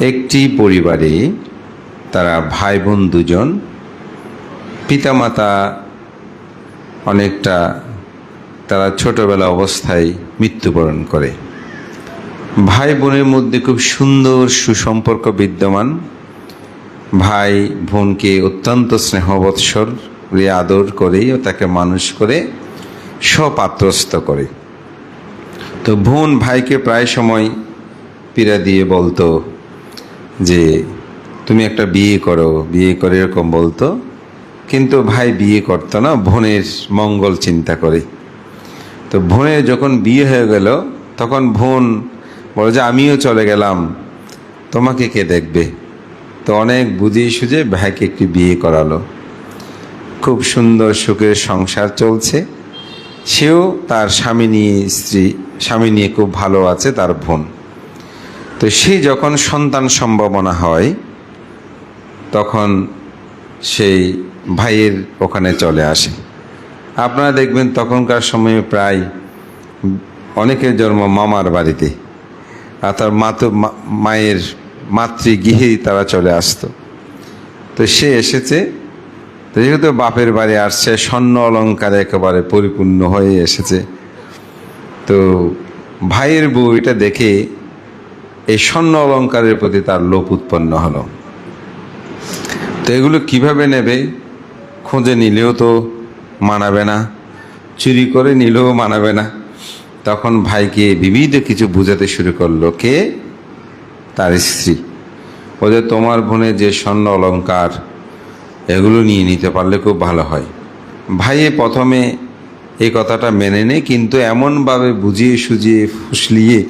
একটি পরিবারে তারা ভাই বোন দুজন, পিতামাতা অনেকটা তারা ছোটবেলা অবস্থায় মৃত্যুবরণ করে। ভাই বোনের মধ্যে খুব সুন্দর সুসম্পর্ক বিদ্যমান। ভাই বোনকে অত্যন্ত স্নেহবৎসর আদর করে ও তাকে মানুষ করে সপাত্রস্থ করে। তো বোন ভাইকে প্রায় সময় পীড়া দিয়ে বলতো যে তুমি একটা বিয়ে করো, বিয়ে করে এরকম বলতো। কিন্তু ভাই বিয়ে করতো না, বোনের মঙ্গল চিন্তা করে। তো বোনের যখন বিয়ে হয়ে গেল তখন বোন বলে যে আমিও চলে গেলাম, তোমাকে কে দেখবে। তো অনেক বুঝিয়ে সুঝে ভাইকে একটি বিয়ে করালো। খুব সুন্দর সুখের সংসার চলছে। সেও তার স্বামী নিয়ে খুব ভালো আছে তার বোন। তো সে যখন সন্তান সম্ভাবনা হয় তখন সেই ভাইয়ের ওখানে চলে আসে। আপনারা দেখবেন তখনকার সময়ে প্রায় অনেকের জন্ম মামার বাড়িতে, আর তার মায়ের মাতৃগৃহেই তারা চলে আসতো। তো সে এসেছে, তো যেহেতু বাপের বাড়ি আসছে, স্বর্ণ অলঙ্কারে একেবারে পরিপূর্ণ হয়ে এসেছে। তো ভাইয়ের বউ এটা দেখে এই স্বর্ণ অলঙ্কারের প্রতি তার লোভ উৎপন্ন হলো। তো এগুলো কিভাবে নেবে, খুঁজে নিলেও তো মানাবে না, চুরি করে নিলেও মানাবে না। তখন ভাইকে বিবিধ কিছু বুঝাতে শুরু করলো। কে? তার স্ত্রী। ও যে তোমার বোনের যে স্বর্ণ অলঙ্কার, এগুলো নিয়ে নিতে পারলে খুব ভালো হয়। ভাইয়ে প্রথমে এই কথাটা মেনে নেয়, কিন্তু এমনভাবে বুঝিয়ে সুঝিয়ে ফুসলিয়ে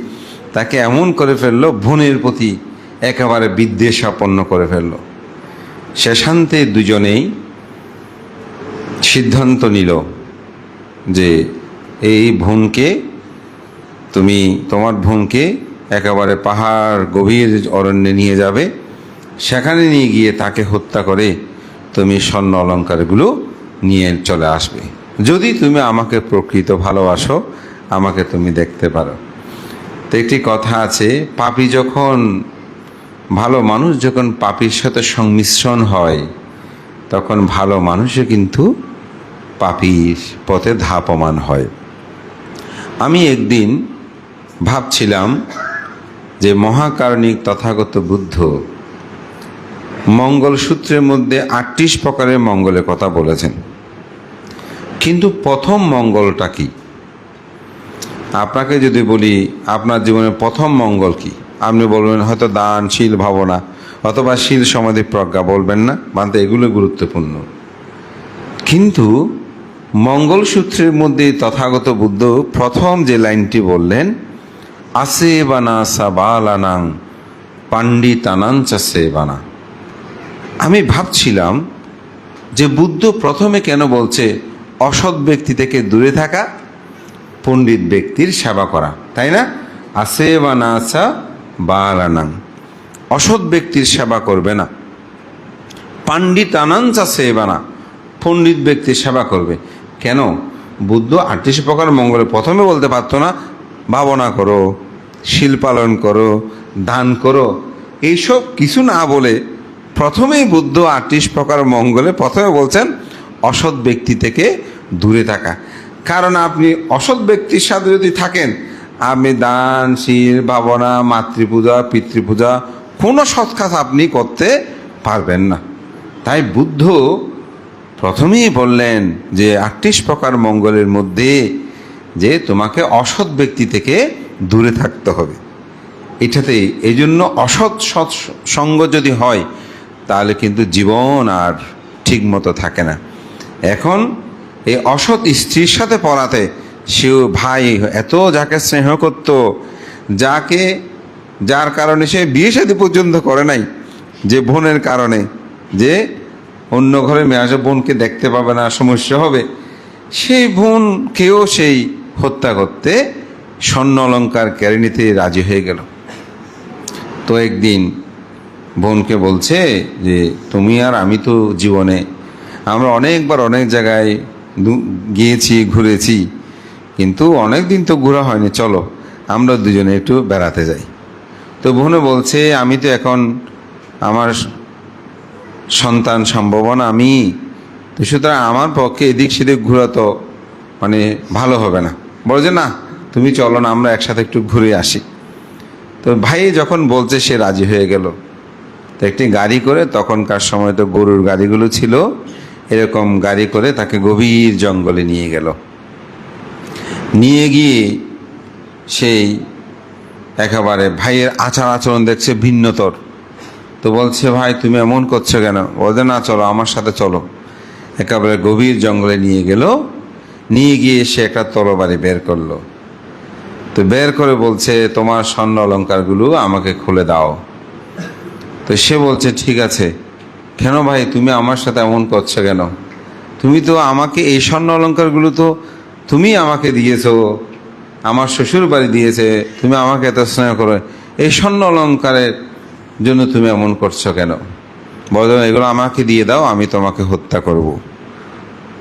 তাকে এমন করে ফেললো, বোনের প্রতি একেবারে বিদ্বেষাপন্ন করে ফেললো। শেষান্তে দুজনেই সিদ্ধান্ত নিল যে এই বোনকে তোমার বোনকে একেবারে পাহাড় গভীর অরণ্যে নিয়ে যাবে, সেখানে নিয়ে গিয়ে তাকে হত্যা করে তুমি স্বর্ণ অলঙ্কারগুলো নিয়ে চলে আসবে। যদি তুমি আমাকে প্রকৃত ভালোবাসো, আমাকে তুমি দেখতে পারো। তো একটি কথা আছে, ভালো মানুষ যখন পাপীর সাথে সংমিশ্রণ হয় তখন ভালো মানুষও কিন্তু পাপীর পথে ধাপমান হয়। আমি একদিন ভাবছিলাম যে মহাকারণিক তথাগত বুদ্ধ মঙ্গলসূত্রের মধ্যে 38 প্রকারের মঙ্গলের কথা বলেছেন, কিন্তু প্রথম মঙ্গলটা কি? আপনাকে যদি বলি আপনার জীবনের প্রথম মঙ্গল কি, আপনি বলবেন হয়তো দান, শীল, ভাবনা, অথবা শীল, সমাধি, প্রজ্ঞা বলবেন না, মানতে এগুলো গুরুত্বপূর্ণ। কিন্তু মঙ্গলসূত্রের মধ্যে তথাগত বুদ্ধ প্রথম যে লাইনটি বললেন, আসেবানা সাবালানাং পাণ্ডিতানাঞ্চ সেবানা। আমি ভাবছিলাম যে বুদ্ধ প্রথমে কেন বলছে অসৎ ব্যক্তি থেকে দূরে থাকা, পণ্ডিত ব্যক্তির সেবা করা, তাই না? আসেবানা সাবালানাং, অসৎ ব্যক্তির সেবা করবে না। পাণ্ডিতানাঞ্চ সেবানা, পণ্ডিত ব্যক্তির সেবা করবে। কেন? বুদ্ধ 38 প্রকার মঙ্গলে প্রথমে বলতে পারতো না ভাবনা করো, শীল পালন করো, দান করো, এইসব কিছু না বলে প্রথমেই বুদ্ধ 38 প্রকার মঙ্গলে প্রথমে বলছেন অসৎ ব্যক্তি থেকে দূরে থাকা। কারণ আপনি অসৎ ব্যক্তির সাথে যদি থাকেন, আপনি দান, শীল, ভাবনা, মাতৃপূজা, পিতৃপূজা, কোনো সৎ কাজ আপনি করতে পারবেন না। তাই বুদ্ধ প্রথমেই বললেন যে 38 প্রকার মঙ্গলের মধ্যে যে তোমাকে অসৎ ব্যক্তি থেকে দূরে থাকতে হবে। এটাতেই এই জন্য অসৎ সৎসঙ্গ যদি হয় তাহলে কিন্তু জীবন আর ঠিক মতো থাকে না। এখন এই অসৎ স্ত্রীর সাথে পড়াতে সেও ভাই এত যাকে স্নেহ করত, যার কারণে সে বিয়ে শাদী পর্যন্ত করে নাই, যে বোনের কারণে, যে অন্য ঘরে মেয়ে আসে, বোনকে দেখতে পাবে না, সমস্যা হবে, সেই বোনকেও সেই হত্যা করতে স্বর্ণ অলঙ্কার কেড়ে নিতে রাজি হয়ে গেল। তো একদিন বোনকে বলছে যে তুমি আর আমি তো জীবনে আমরা অনেকবার অনেক জায়গায় গিয়েছি, ঘুরেছি, কিন্তু অনেক দিন তো ঘোরা হয়নি, চলো আমরা দুজনে একটু বেড়াতে যাই। তো বোন বলছে, আমি তো এখন আমার সন্তান সম্ভাবনা আমি, তো সুতরাং আমার পক্ষে এদিক সেদিক ঘোরা তো মানে ভালো হবে না। বলে যে না, তুমি চলো না, আমরা একসাথে একটু ঘুরে আসি। তো ভাই যখন বলছে সে রাজি হয়ে গেল। তো একটি গাড়ি করে, তখনকার সময় তো গরুর গাড়িগুলো ছিল, এরকম গাড়ি করে তাকে গভীর জঙ্গলে নিয়ে গেল। নিয়ে গিয়ে সেই একেবারে ভাইয়ের আচার আচরণ দেখছে ভিন্নতর। তো বলছে, ভাই তুমি এমন করছো কেন? বলছে, না চলো আমার সাথে চলো। একেবারে গভীর জঙ্গলে নিয়ে গেল। নিয়ে গিয়ে সে একটা তরবারি বের করলো। তো বের করে বলছে, তোমার স্বর্ণ অলঙ্কারগুলো আমাকে খুলে দাও। তো সে বলছে, ঠিক আছে। কেন ভাই তুমি আমার সাথে এমন করছো কেন? তুমি তো আমাকে এই স্বর্ণ অলঙ্কারগুলো তো তুমি আমাকে দিয়েছো, আমার শ্বশুর বাড়ি দিয়েছে, তুমি আমাকে এত স্নেহ করো, এই স্বর্ণ অলঙ্কারের জন্য তুমি এমন করছো কেন? বলো এগুলো আমাকে দিয়ে দাও, আমি তোমাকে হত্যা করব।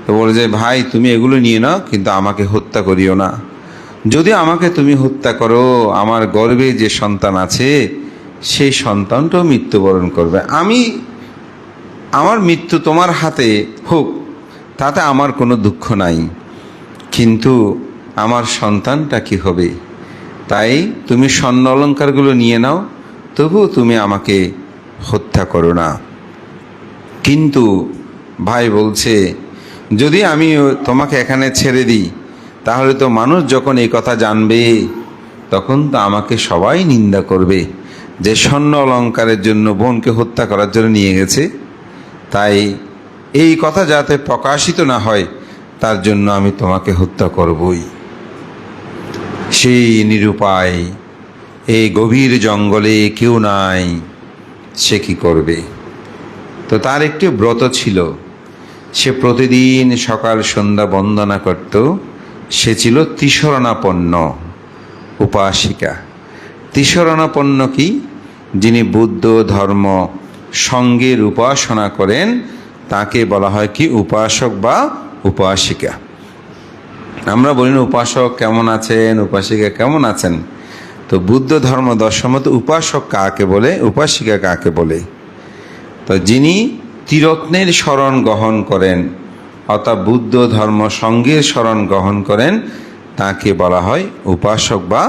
তো বলে যে, ভাই তুমি এগুলো নিয়ে নাও, কিন্তু আমাকে হত্যা করিও না। যদি আমাকে তুমি হত্যা করো, আমার গর্ভে যে সন্তান আছে সেই সন্তানটাও মৃত্যুবরণ করবে। আমার মৃত্যু তোমার হাতে হোক, তাতে আমার কোনো দুঃখ নাই, কিন্তু আমার সন্তানটা কি হবে? তাই তুমি স্বর্ণ অলঙ্কারগুলো নিয়ে নাও, তবুও তুমি আমাকে হত্যা করো না। কিন্তু ভাই বলছে, যদি আমি তোমাকে এখানে ছেড়ে দিই, তাহলে তো মানুষ যখন এই কথা জানবে, তখন তো আমাকে সবাই নিন্দা করবে যে স্বর্ণ অলঙ্কারের জন্য বোনকে হত্যা করার জন্য নিয়ে গেছে। তাই এই কথা যাতে প্রকাশিত না হয়, তার জন্য আমি তোমাকে হত্যা করবই। সেই নিরুপায়, এই গভীর জঙ্গলে কেউ নাই, সে কি করবে? তো তার একটি ব্রত ছিল, সে প্রতিদিন সকাল সন্ধ্যা বন্দনা করত। সে ছিল ত্রিশরণাপন্ন উপাসিকা। ত্রিশরণাপন্ন কি? যিনি বুদ্ধ ধর্ম সঙ্গের উপাসনা করেন, তাকে বলা হয় কি? উপাসক বা উপাসিকা। আমরা বলি না উপাসক কেমন আছেন, উপাসিকা কেমন আছেন। তো বুদ্ধ ধর্ম দর্শন মতো উপাসক কাকে বলে, উপাসিকা কাকে বলে? তো যিনি ত্রিরত্নের শরণ গ্রহণ করেন, অর্থাৎ বুদ্ধ ধর্ম সঙ্গের শরণ গ্রহণ করেন, তাকে বলা হয় উপাসক বা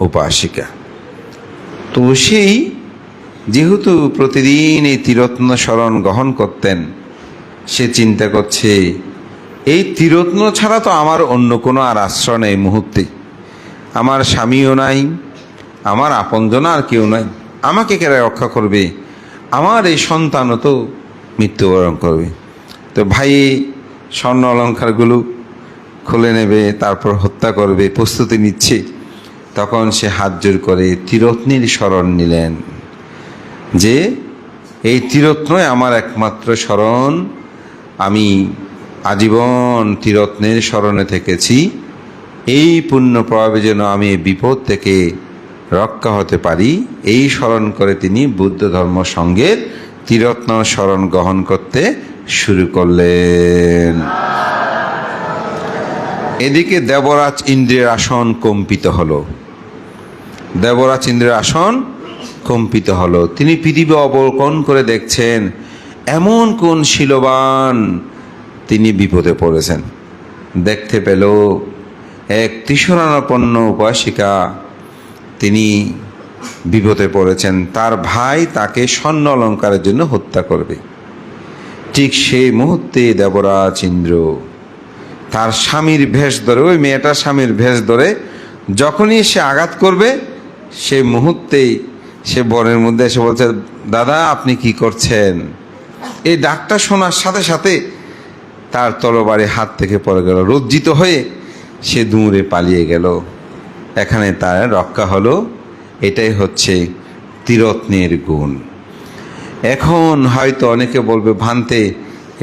উপাসিকা। তো সেই যেহেতু প্রতিদিন এই ত্রিরত্ন শরণ গ্রহণ করতেন, সে চিন্তা করছে এই ত্রিরত্ন ছাড়া তো আমার অন্য কোনো আর আশ্রয় নেই মুহূর্তে। আমার স্বামীও নাই, আমার আপনজন আর কেউ নাই, আমাকে কে রক্ষা করবে? আমার এই সন্তানও তো মৃত্যুবরণ করবে। তো ভাই স্বর্ণ অলঙ্কারগুলো খুলে নেবে, তারপর হত্যা করবে, প্রস্তুতি নিচ্ছে। তখন সে হাত জোর করে ত্রিরত্নের শরণ নিলেন, যে এই ত্রিরত্নই আমার একমাত্র শরণ, আমি আজীবন ত্রিরত্নের শরণে থেকেছি, এই পুণ্য প্রভাবে যেন আমি বিপদ থেকে রক্ষা হতে পারি, এই স্মরণ করে তিনি বুদ্ধ ধর্ম সঙ্গের ত্রিরত্ন শরণ গ্রহণ করতে শুরু করলেন। এদিকে দেবরাজ ইন্দ্রের আসন কম্পিত হলো। দেবরাজ ইন্দ্রের আসন কম্পিত হলো। তিনি পৃথিবী অবলোকন করে দেখছেন এমন কোন শীলবান তিনি বিপদে পড়েছেন। দেখতে পেল এক ত্রিশরণাপন্ন উপাসিকা, তিনি বিপদে পড়েছেন। তার ভাই তাকে স্বর্ণ অলঙ্কারের জন্য হত্যা করবে। ঠিক সেই মুহূর্তে দেবরাজ ইন্দ্র তার স্বামীর ভেষ ধরে, ওই মেয়েটার স্বামীর ভেষ ধরে যখনই সে আঘাত করবে, সেই মুহূর্তেই সে বনের মধ্যে এসে বলছে, দাদা আপনি কি করছেন? এই ডাকটা শোনার সাথে সাথে তার তরবারি হাত থেকে পড়ে গেল। লজ্জিত হয়ে সে দূরে পালিয়ে গেল। এখানে তার রক্ষা হলো। এটাই হচ্ছে ত্রিরত্নের গুণ। এখন হয়তো অনেকে বলবে, ভান্তে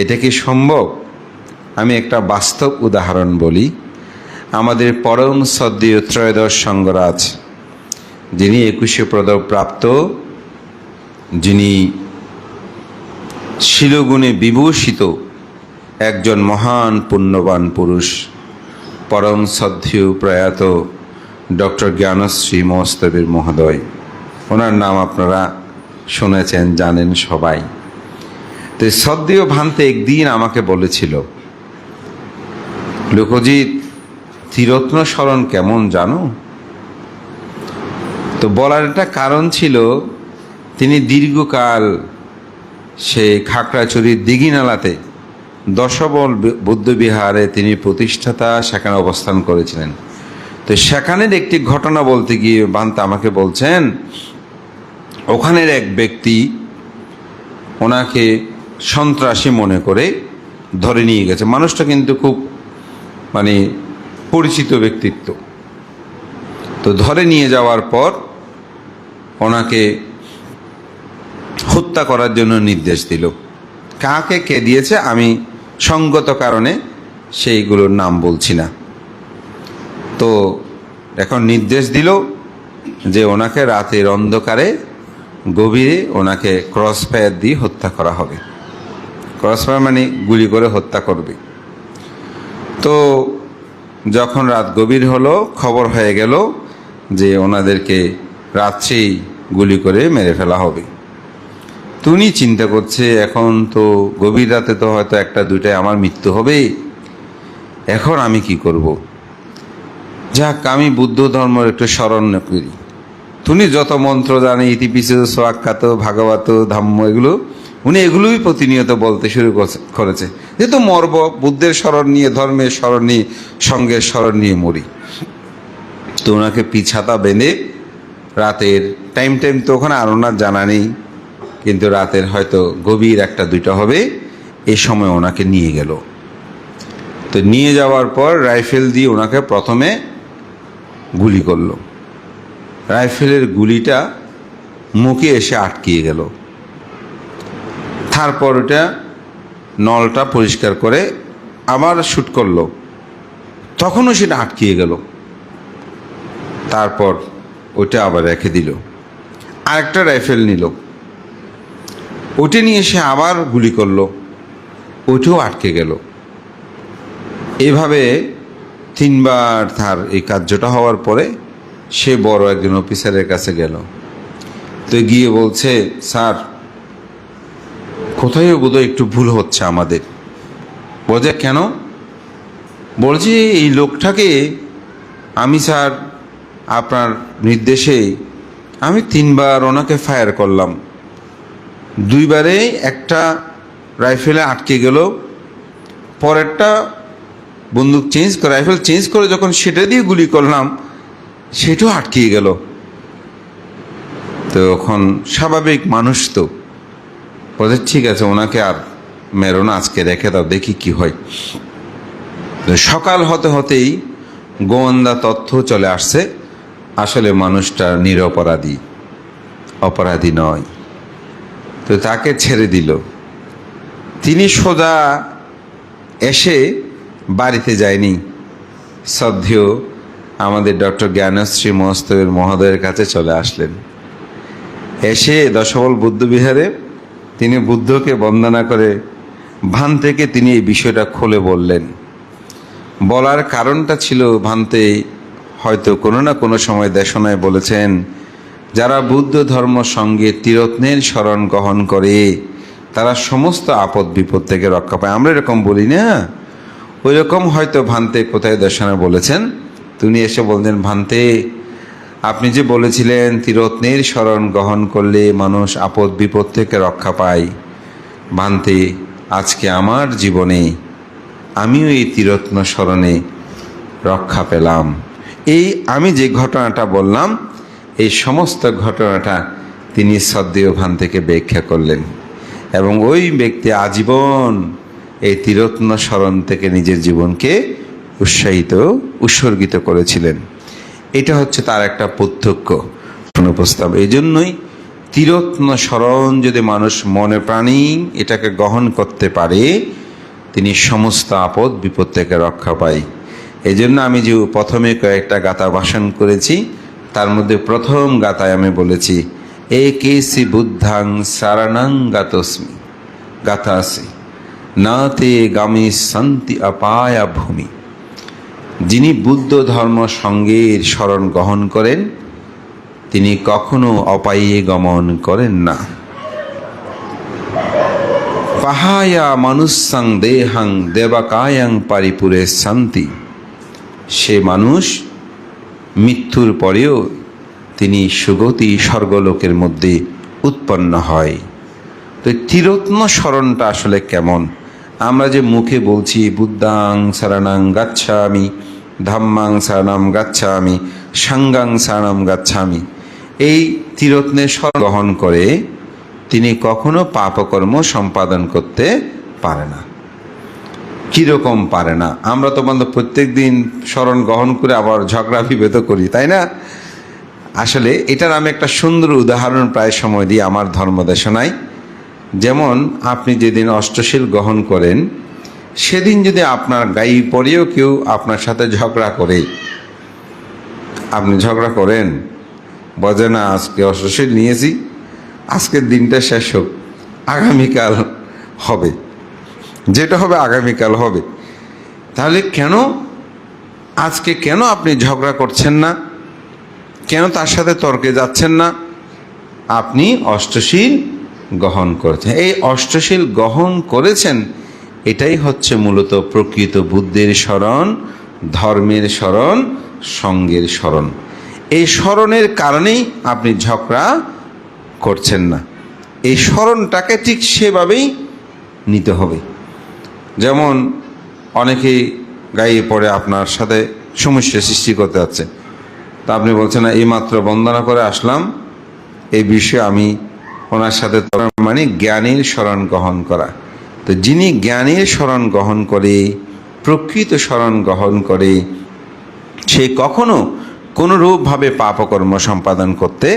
এটা কি সম্ভব? আমি একটা বাস্তব উদাহরণ বলি। আমাদের পরম শ্রদ্ধেয় ত্রয়োদশ সঙ্গরাজ, যিনি 21শে পদক প্রাপ্ত, যিনি শিলগুণে বিভূষিত একজন মহান পুণ্যবান পুরুষ, পরম শ্রদ্ধেয় প্রয়াত ডক্টর জ্ঞানশ্রী মহস্তবীর মহোদয়, ওনার নাম আপনারা শুনেছেন, জানেন সবাই। তো শ্রদ্ধেয় ভান্তে একদিন আমাকে বলেছিল, লোকজিৎ, ত্রিরত্ন স্মরণ কেমন জানো? তো বলার একটা কারণ ছিল, তিনি দীর্ঘকাল সে খাগড়াছড়ির দিঘিনালাতে দশবল বৌদ্ধবিহারে তিনি প্রতিষ্ঠাতা, সেখানে অবস্থান করেছিলেন। তো সেখানের একটি ঘটনা বলতে গিয়ে ভান্তে আমাকে বলছেন, ওখানের এক ব্যক্তি ওনাকে সন্ত্রাসী মনে করে ধরে নিয়ে গেছে। মানুষটা কিন্তু খুব পরিচিত ব্যক্তিত্ব। তো ধরে নিয়ে যাওয়ার পর ওনাকে হত্যা করার জন্য নির্দেশ দিল। কাকে কে দিয়েছে আমি সঙ্গত কারণে সেইগুলোর নাম বলছি না। তো এখন নির্দেশ দিল যে ওনাকে রাতের অন্ধকারে গভীরে ওনাকে ক্রস ফায়ার দিয়ে হত্যা করা হবে। ক্রস ফায়ার গুলি করে হত্যা করবে। তো যখন রাত গভীর হলো, খবর হয়ে গেল যে ওনাদেরকে রাত্রেই গুলি করে মেরে ফেলা হবে। তুমি চিন্তা করছে, এখন তো গভীর রাতে তো হয়তো একটা দুইটায় আমার মৃত্যু হবে, এখন আমি কি করব? যাক, আমি বুদ্ধ ধর্মের একটু স্মরণ করি। তুমি যত মন্ত্র জানে, ইতিপিস সোয়াখ্যাত, ভাগবত, ধাম্য, এগুলো উনি এগুলোই প্রতিনিয়ত বলতে শুরু করেছে, যেহেতু মরব, বুদ্ধের স্মরণ নিয়ে, ধর্মের স্মরণ নিয়ে, সঙ্গের স্মরণ নিয়ে মরি। তো ওনাকে পিছাতা বেঁধে রাতের টাইম তো ওখানে আর ওনার জানা নেই, কিন্তু রাতের হয়তো গভীর একটা দুইটা হবে, এই সময় ওনাকে নিয়ে গেল। তো নিয়ে যাওয়ার পর রাইফেল দিয়ে ওনাকে প্রথমে গুলি করলো। রাইফেলের গুলিটা মুখে এসে আটকিয়ে গেল। তারপর ওটা নলটা পরিষ্কার করে আবার শ্যুট করলো, তখনও সেটা আটকিয়ে গেল। তারপর ওটা আবার রেখে দিল, আরেকটা রাইফেল নিল, ওটা নিয়ে সে আবার গুলি করলো, ওটাও আটকে গেল। এভাবে তিনবার তার এই কার্যটা হওয়ার পরে সে বড় একজন অফিসারের কাছে গেল। তো গিয়ে বলছে, স্যার, কোথায় বোধহয় একটু ভুল হচ্ছে আমাদের। বলছে, কেন? বলছি, এই লোকটাকে আমি স্যার আপনার নির্দেশে আমি 3বার ওনাকে ফায়ার করলাম, 2বারে একটা রাইফেলে আটকে গেল, পরেরটা বন্দুক চেঞ্জ করে, রাইফেল চেঞ্জ করে যখন সেটা দিয়ে গুলি করলাম, সেটাও আটকিয়ে গেল। তো এখন স্বাভাবিক মানুষ তো বলছে, ঠিক আছে, ওনাকে আর মেরো না, আজকে রেখে দাও, দেখি কি হয়। তো সকাল হতে হতেই গোয়েন্দা তথ্য চলে আসছে, আসলে মানুষটা নিরপরাধী, অপরাধী নয়। তো তাকে ছেড়ে দিল। তিনি সোজা এসে বাড়িতে যায়নি, শ্রদ্ধেয় আমাদের ডক্টর জ্ঞানশ্রী মহোৎসবের মহোদয়ের কাছে চলে আসলেন। এসে দশবল বুদ্ধবিহারে তিনি বুদ্ধকে বন্দনা করে ভান্তেকে তিনি এই বিষয়টা খুলে বললেন। বলার কারণটা ছিল, ভান্তে হয়তো কোনো না কোনো সময় দেশনায় বলেছেন, যারা বুদ্ধ ধর্ম সঙ্গে ত্রিরত্নের শরণ গ্রহণ করে তারা সমস্ত আপদ বিপদ থেকে রক্ষা পায়। আমরা এরকম বলি না, ওই রকম হয়তো ভান্তে কোথায় দেশনায় বলেছেন। তিনি এসে বললেন, ভান্তে, আপনি যে বলেছিলেন ত্রিরত্নের শরণ গ্রহণ করলে মানুষ আপদ বিপদ থেকে রক্ষা পায়, ভান্তে, আজকে আমার জীবনে আমিও এই ত্রিরত্ন শরণে রক্ষা পেলাম। এই আমি যে ঘটনাটা বললাম, এই সমস্ত ঘটনাটা তিনি শ্রদ্ধেয় ভান্তেকে ব্যাখ্যা করলেন, এবং ওই ব্যক্তি আজীবন এই ত্রিরত্ন শরণ থেকে নিজের জীবনকে উৎসর্গিত করেছিলেন। এটা হচ্ছে তার একটা প্রত্যক্ষ প্রস্তাব। এই জন্যই ত্রিরত্ন শরণ যদি মানুষ মনে প্রাণী এটাকে গ্রহণ করতে পারে, তিনি সমস্ত আপদ বিপদ থেকে রক্ষা পায়। এই জন্য আমি যে প্রথমে কয়েকটা গাথা ভাষণ করেছি, তার মধ্যে প্রথম গাথায় আমি বলেছি, একেসি বুদ্ধাং সারানাং গাতাসি নাতে গামী শান্তি অপায়া ভূমি। যিনি বুদ্ধ ধর্ম সঙ্গের শরণ গ্রহণ করেন, তিনি কখনো অপায়ে গমন করেন না। পাহায়া মানুষাং দেহাং দেবাকায়াং পারিপুরে শান্তি, সে মানুষ মৃত্যুর পরেও তিনি সুগতি স্বর্গলোকের মধ্যে উৎপন্ন হয়। তো ত্রিরত্ন স্মরণটা আসলে কেমন? আমরা যে মুখে বলছি বুদ্ধাং শরণাং গাচ্ছামি, ধাম্মাং শরণাং গাচ্ছামি, সাঙ্গাং শরণাং গাচ্ছামি, এই ত্রিরত্নের স্মরণ গ্রহণ করে তিনি কখনো পাপকর্ম সম্পাদন করতে পারে না। কীরকম পারে না? আমরা তো বন্ধু প্রত্যেক দিন স্মরণ গ্রহণ করে আবার ঝগড়া বিভেদ করি, তাই না? আসলে এটার আমি একটা সুন্দর উদাহরণ প্রায় সময় দিই আমার ধর্মদেশনায়। যেমন আপনি যেদিন অষ্টশীল গ্রহণ করেন, সেদিন যদি আপনার গায়ে পরেও কেউ আপনার সাথে ঝগড়া করে, আপনি ঝগড়া করেন, বলে না আজকে অষ্টশীল নিয়েছি, আজকের দিনটা শেষ হোক, আগামীকাল হবে, যেটা হবে আগামীকাল হবে। তাহলে কেন আজকে কেন আপনি ঝগড়া করছেন না? কেন তার সাথে তর্কে যাচ্ছেন না? আপনি অষ্টশীল গ্রহণ করেছেন। এই অষ্টশীল গ্রহণ করেছেন, এটাই হচ্ছে মূলত প্রকৃত বুদ্ধের স্মরণ, ধর্মের স্মরণ, সঙ্গের স্মরণ। এই স্মরণের কারণেই আপনি ঝগড়া করছেন না। এই স্মরণটাকে ঠিক সেভাবেই নিতে হবে। যেমন অনেকেই গায়ে পড়ে আপনার সাথে সমস্যা সৃষ্টি করতে যাচ্ছে, তা আপনি বলছেন না এইমাত্র বন্দনা করে আসলাম, এই বিষয়ে আমি ওনার সাথে, মানে জ্ঞানীর স্মরণ গ্রহণ করা। তো যিনি জ্ঞানীর স্মরণ গ্রহণ করে, প্রকৃত স্মরণ গ্রহণ করে, সে কখনো কোনোরূপভাবে পাপকর্ম সম্পাদন করতে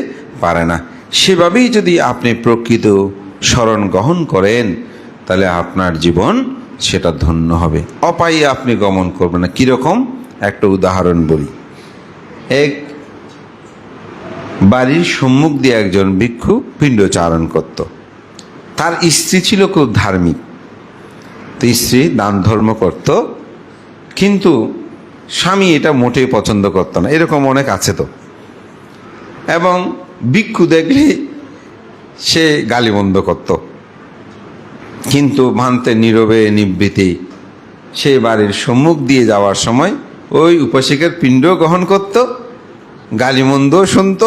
পারে না। সেভাবেই যদি আপনি প্রকৃত স্মরণ গ্রহণ করেন, তাহলে আপনার জীবন সেটা ধন্য হবে, অপায়ে আপনি গমন করবেন না। কীরকম? একটা উদাহরণ বলি। এক বাড়ির সম্মুখ দিয়ে একজন ভিক্ষু পিণ্ডচারণ করত। তার স্ত্রী ছিল খুব ধার্মিক, তো স্ত্রী দান ধর্ম করত, কিন্তু স্বামী এটা মোটেই পছন্দ করতো না। এরকম অনেক আছে তো। এবং ভিক্ষু দেখলে সে গালিমন্দ করত, কিন্তু ভান্তে নীরবে নিবৃত্তি সে বাড়ির সম্মুখ দিয়ে যাওয়ার সময় ওই উপাসিকার পিণ্ড গ্রহণ করত, গালিমন্দ শুনত,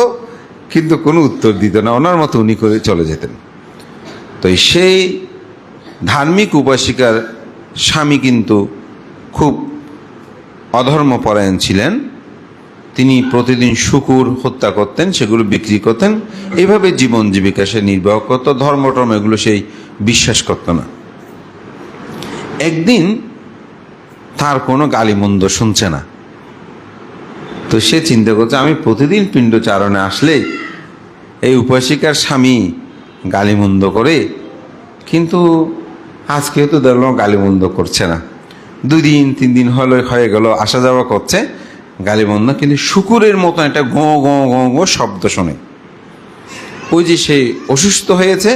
কিন্তু কোনো উত্তর দিত না, ওনার মতো উনি করে চলে যেতেন। তো সেই ধার্মিক উপাসিকার স্বামী কিন্তু খুব অধর্মপরায়ণ ছিলেন। তিনি প্রতিদিন শূকর হত্যা করতেন, সেগুলো বিক্রি করতেন, এইভাবে জীবন জীবিকা সে নির্বাহ করত। ধর্মটর্ম এগুলো সেই বিশ্বাস করত না। একদিন তার কোনো গালিমন্দ শুনছে না, তো সে চিন্তা করছে আমি প্রতিদিন পিণ্ডচারণে আসলে এই উপাসিকার স্বামী গালিমন্দ করে, কিন্তু আজকে তো দেখলাম গালিমন্দ করছে না। 2 দিন 3 দিন হয়ে গেল, আসা যাওয়া করছে, গালিমন্দ, কিন্তু শূকরের মতো একটা গো গো গো গো শব্দ শোনে। ওই যে সে অসুস্থ হয়েছে,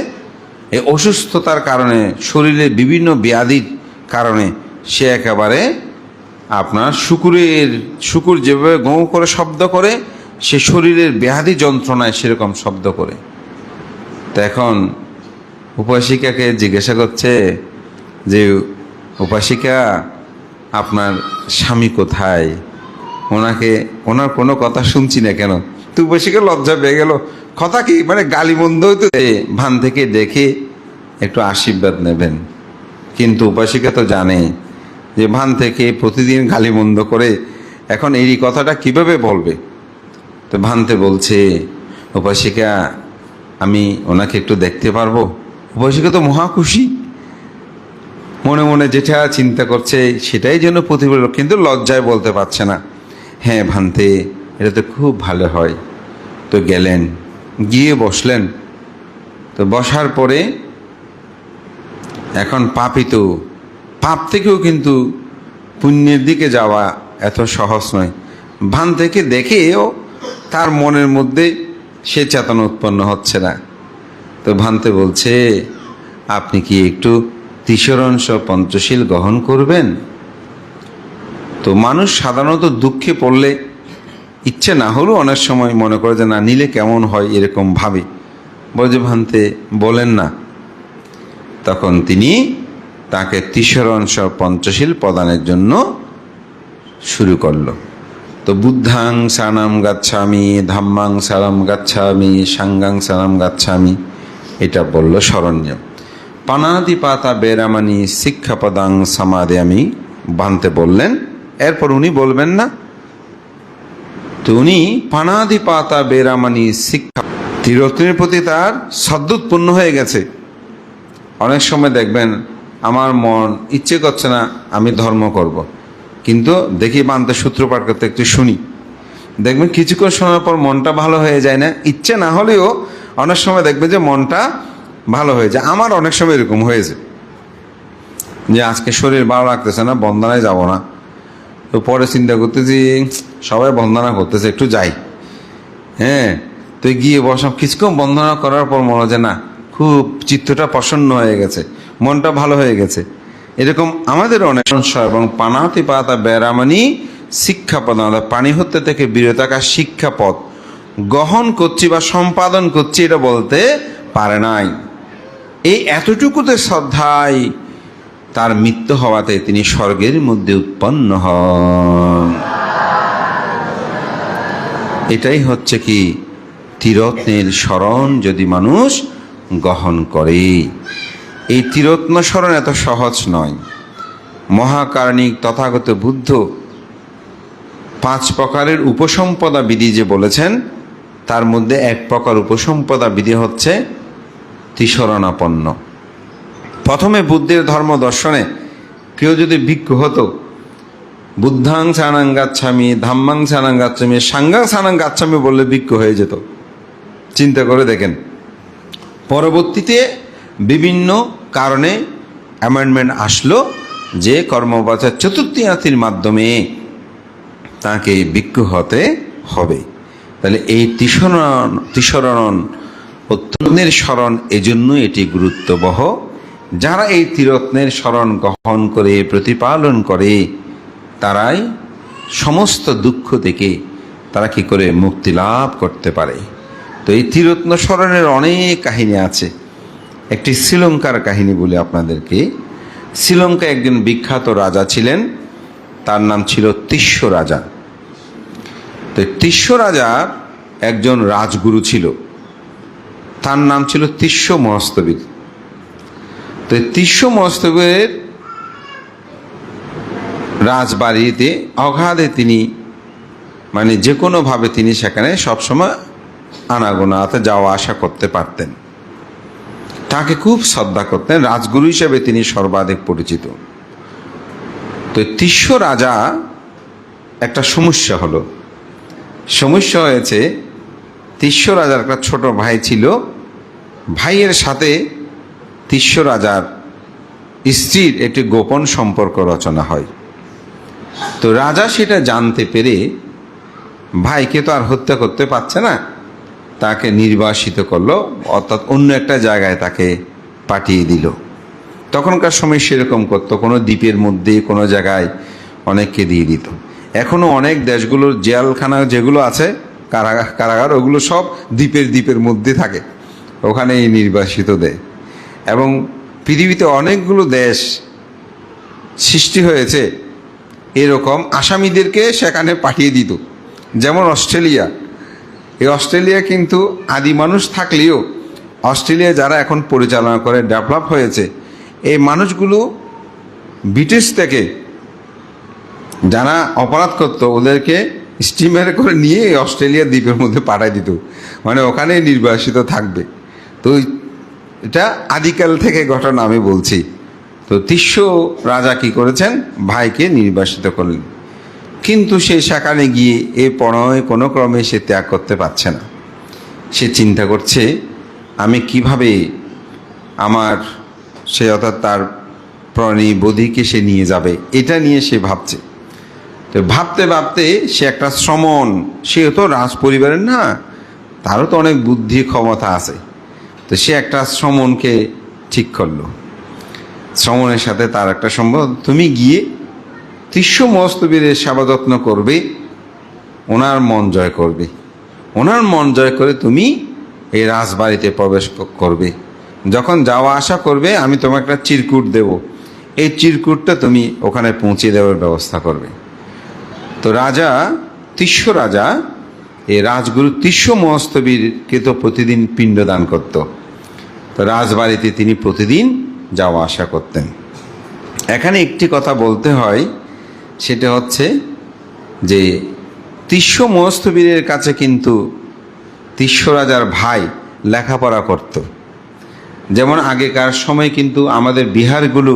এই অসুস্থতার কারণে, শরীরে বিভিন্ন ব্যাধির কারণে সে একেবারে আপনার শূকর যেভাবে গো করে শব্দ করে, সে শরীরের ব্যাধি যন্ত্রণায় সেরকম শব্দ করে। তো এখন উপাসিকাকে জিজ্ঞাসা করছে যে উপাসিকা আপনার স্বামী কোথায়? ওনার কোনো কথা শুনছি না কেন? তো উপাসিকা লজ্জা পেয়ে গেল, কথা কি মানে গালিমন্দ হইতে, ভান থেকে দেখে একটু আশীর্বাদ নেবেন। কিন্তু উপাসিকা তো জানে যে ভান থেকে প্রতিদিন গালিমন্দ করে, এখন এই কথাটা কিভাবে বলবে। তো ভান্তে বলছে, উপাসিকা আমি ওনাকে একটু দেখতে পারবো? উপাসিকা তো মহা খুশি, মনে মনে যেটা চিন্তা করছে সেটাই যেন প্রতিফলিত, কিন্তু লজ্জায় বলতে পারছে না। হ্যাঁ ভান্তে, এটা তো খুব ভালো হয়। তো গেলেন, গিয়ে বসলেন। তো বসার পরে এখন পাপিত, পাপ থেকেও কিন্তু পুণ্যের দিকে যাওয়া এত সহজ নয়। ভান থেকে দেখেও তার মনের মধ্যে সে চেতনা উৎপন্ন হচ্ছে না। তো ভান্তে বলছে, আপনি কি একটু তিসরণস পঞ্চশীল গ্রহণ করবেন? তো মানুষ সাধারণত দুঃখে পড়লে ইচ্ছে না হলেও অনেক সময় মনে করে যে না নিলে কেমন হয় এরকম ভাবে, ব্রজভান্তে বলেন না। তখন তিনি তাকে তিসরণ সহ পঞ্চশীল প্রদানের জন্য শুরু করলো। তো বুদ্ধাং শরণং গচ্ছামি, ধাম্মাং শরণং গচ্ছামি, সাঙ্গাং শরণং গচ্ছামি, এটা বলল শরণ্য। পানাতিপাতা বেরামানি শিক্ষাপদাং সমাদয়ামি, বানতে বললেন। এরপর উনি বলবেন না, তো উনি পানাতিপাতা বেরামানি শিক্ষা, ত্রিরত্নের প্রতি তার সদ্যুৎপন্ন হয়ে গেছে। অনেক সময় দেখবেন আমার মন ইচ্ছে করছে না আমি ধর্ম করব, কিন্তু দেখি বানতে সূত্রপাঠ করতে একটু শুনি, দেখবেন কিছুক্ষণ শোনার পর মনটা ভালো হয়ে যায় না? ইচ্ছে না হলেও অনেক সময় দেখবেন যে মনটা ভালো হয়ে যায়। আমার অনেক সময় এরকম হয়েছে যে আজকে শরীর ভালো লাগতেছে না, বন্দনায় যাব না। তো পরে চিন্তা করতেছি সবাই বন্দনা করতেছে, একটু যাই। হ্যাঁ, তো গিয়ে বসলাম, কিছুক্ষণ বন্দনা করার পর মনে হয় যে না, খুব চিত্তটা প্রসন্ন হয়ে গেছে, মনটা ভালো হয়ে গেছে। এরকম আমাদের অনেক সংশয়। এবং পানাতিপাতা বেরামানি শিক্ষাপদ, আমাদের পানি হত্যা থেকে বিরত থাকার শিক্ষাপদ গ্রহণ করছি বা সম্পাদন করছি, এটা বলতে পারে নাই। এই এতটুকুতে শ্রদ্ধায় তার মৃত্যু হওয়াতে তিনি স্বর্গের মধ্যে উৎপন্ন হন। এটাই হচ্ছে কি ত্রিরত্নের স্মরণ যদি মানুষ গ্রহণ করে। এই ত্রিরত্ন স্মরণ এত সহজ নয়। মহাকারণিক তথাগত বুদ্ধ 5 প্রকারের উপসম্পদা বিধি যে বলেছেন, তার মধ্যে 1 প্রকার উপসম্পদা বিধি হচ্ছে ত্রিশরণাপন্ন। প্রথমে বুদ্ধের ধর্ম দর্শনে কেউ যদি ভিক্ষু হতো, বুদ্ধাং শরণং গচ্ছামি, ধাম্মাং শরণং গচ্ছামি, সাঙ্গাং শরণং গচ্ছামি বললে ভিক্ষু হয়ে যেত। চিন্তা করে দেখেন, পরবর্তীতে বিভিন্ন কারণে অ্যামেন্ডমেন্ট আসলো যে কর্মবাচার চতুর্থীয়াতির মাধ্যমে তাকে ভিক্ষু হতে হবে। তাহলে এই ত্রিশরণ ত্রিরত্নের স্মরণ, এজন্য এটি গুরুত্ববহ। যারা এই ত্রিরত্নের স্মরণ গ্রহণ করে প্রতিপালন করে, তারাই সমস্ত দুঃখ থেকে তারা কি করে মুক্তি লাভ করতে পারে। তো এই ত্রিরত্ন স্মরণের অনেক কাহিনী আছে। একটি শ্রীলঙ্কার কাহিনী বলি আপনাদেরকে। শ্রীলঙ্কায় একজন বিখ্যাত রাজা ছিলেন, তার নাম ছিল তিস্য রাজা। তো তিস্য রাজার একজন রাজগুরু ছিল, তার নাম ছিল তিস্য মহস্তবীর। তো তিস্য মহস্তবীর রাজবাড়িতে অগাধে তিনি মানে যে কোনোভাবে তিনি সেখানে সবসময় আনাগোনাতে যাওয়া আসা করতে পারতেন। তাকে খুব শ্রদ্ধা করতেন, রাজগুরু হিসেবে তিনি সর্বাধিক পরিচিত। তো তিস্য রাজা একটা সমস্যা হলো। সমস্যা হয়েছে, তিস্য রাজার একটা ছোট ভাই ছিল, ভাইয়ের সাথে তিস্য রাজার স্ত্রীর একটি গোপন সম্পর্ক রচনা হয়। তো রাজা সেটা জানতে পেরে ভাইকে তো আর হত্যা করতে পারছে না, তাকে নির্বাসিত করলো, অর্থাৎ অন্য একটা জায়গায় তাকে পাঠিয়ে দিল। তখনকার সময় সেরকম করতো, কোনো দ্বীপের মধ্যে কোনো জায়গায় অনেককে দিয়ে দিত। এখনও অনেক দেশগুলোর জেলখানা যেগুলো আছে, কারাগার, ওগুলো সব দ্বীপের মধ্যে থাকে, ওখানেই নির্বাসিত দেয়। এবং পৃথিবীতে অনেকগুলো দেশ সৃষ্টি হয়েছে এরকম আসামিদেরকে সেখানে পাঠিয়ে দিত। যেমন অস্ট্রেলিয়া, এই অস্ট্রেলিয়া কিন্তু আদি মানুষ থাকলেও অস্ট্রেলিয়া যারা এখন পরিচালনা করে ডেভেলপ হয়েছে, এই মানুষগুলো ব্রিটিশ থেকে যারা অপরাধ করতো ওদেরকে স্টিমারে করে নিয়ে অস্ট্রেলিয়া দ্বীপের মধ্যে পাঠাই দিত, মানে ওখানেই নির্বাসিত থাকবে। তো এটা আদিকাল থেকে ঘটনা আমি বলছি। তো তিস্য রাজা কি করেছেন, ভাইকে নির্বাসিত করলেন, কিন্তু সে সেখানে গিয়ে এ প্রণয় কোনো ক্রমে সে ত্যাগ করতে পারছে না। সে চিন্তা করছে আমি কিভাবে আমার সে অর্থাৎ তার প্রণয়ী বধূকে সে নিয়ে যাবে, এটা নিয়ে সে ভাবছে। তো ভাবতে ভাবতে সে একটা শ্রমণ, সে তো রাজ পরিবারের না, তারও তো অনেক বুদ্ধি ক্ষমতা আছে। তো সে একটা শ্রমণকে ঠিক করলো, শ্রমণের সাথে তার একটা সম্ভব, তুমি গিয়ে তিস্য মহস্তবীরের সেবা যত্ন করবে, ওনার মন জয় করবে। ওনার মন জয় করে তুমি এই রাজবাড়িতে প্রবেশ করবে। যখন যাওয়া আসা করবে আমি তোমাকে একটা চিরকুট দেব, এই চিরকুটটা তুমি ওখানে পৌঁছে দেওয়ার ব্যবস্থা করবে। তো রাজা, তিস্য রাজা, এই রাজগুরু তিস্য মহস্তবীরকে তো প্রতিদিন পিণ্ডদান করত। তো রাজবাড়িতে তিনি প্রতিদিন যাওয়া আসা করতেন। এখানে একটি কথা বলতে হয়, সেটা হচ্ছে যে তিস্য মহস্তবীরের কাছে কিন্তু তিস্য রাজার ভাই লেখাপড়া করত। যেমন আগেকার সময় কিন্তু আমাদের বিহারগুলো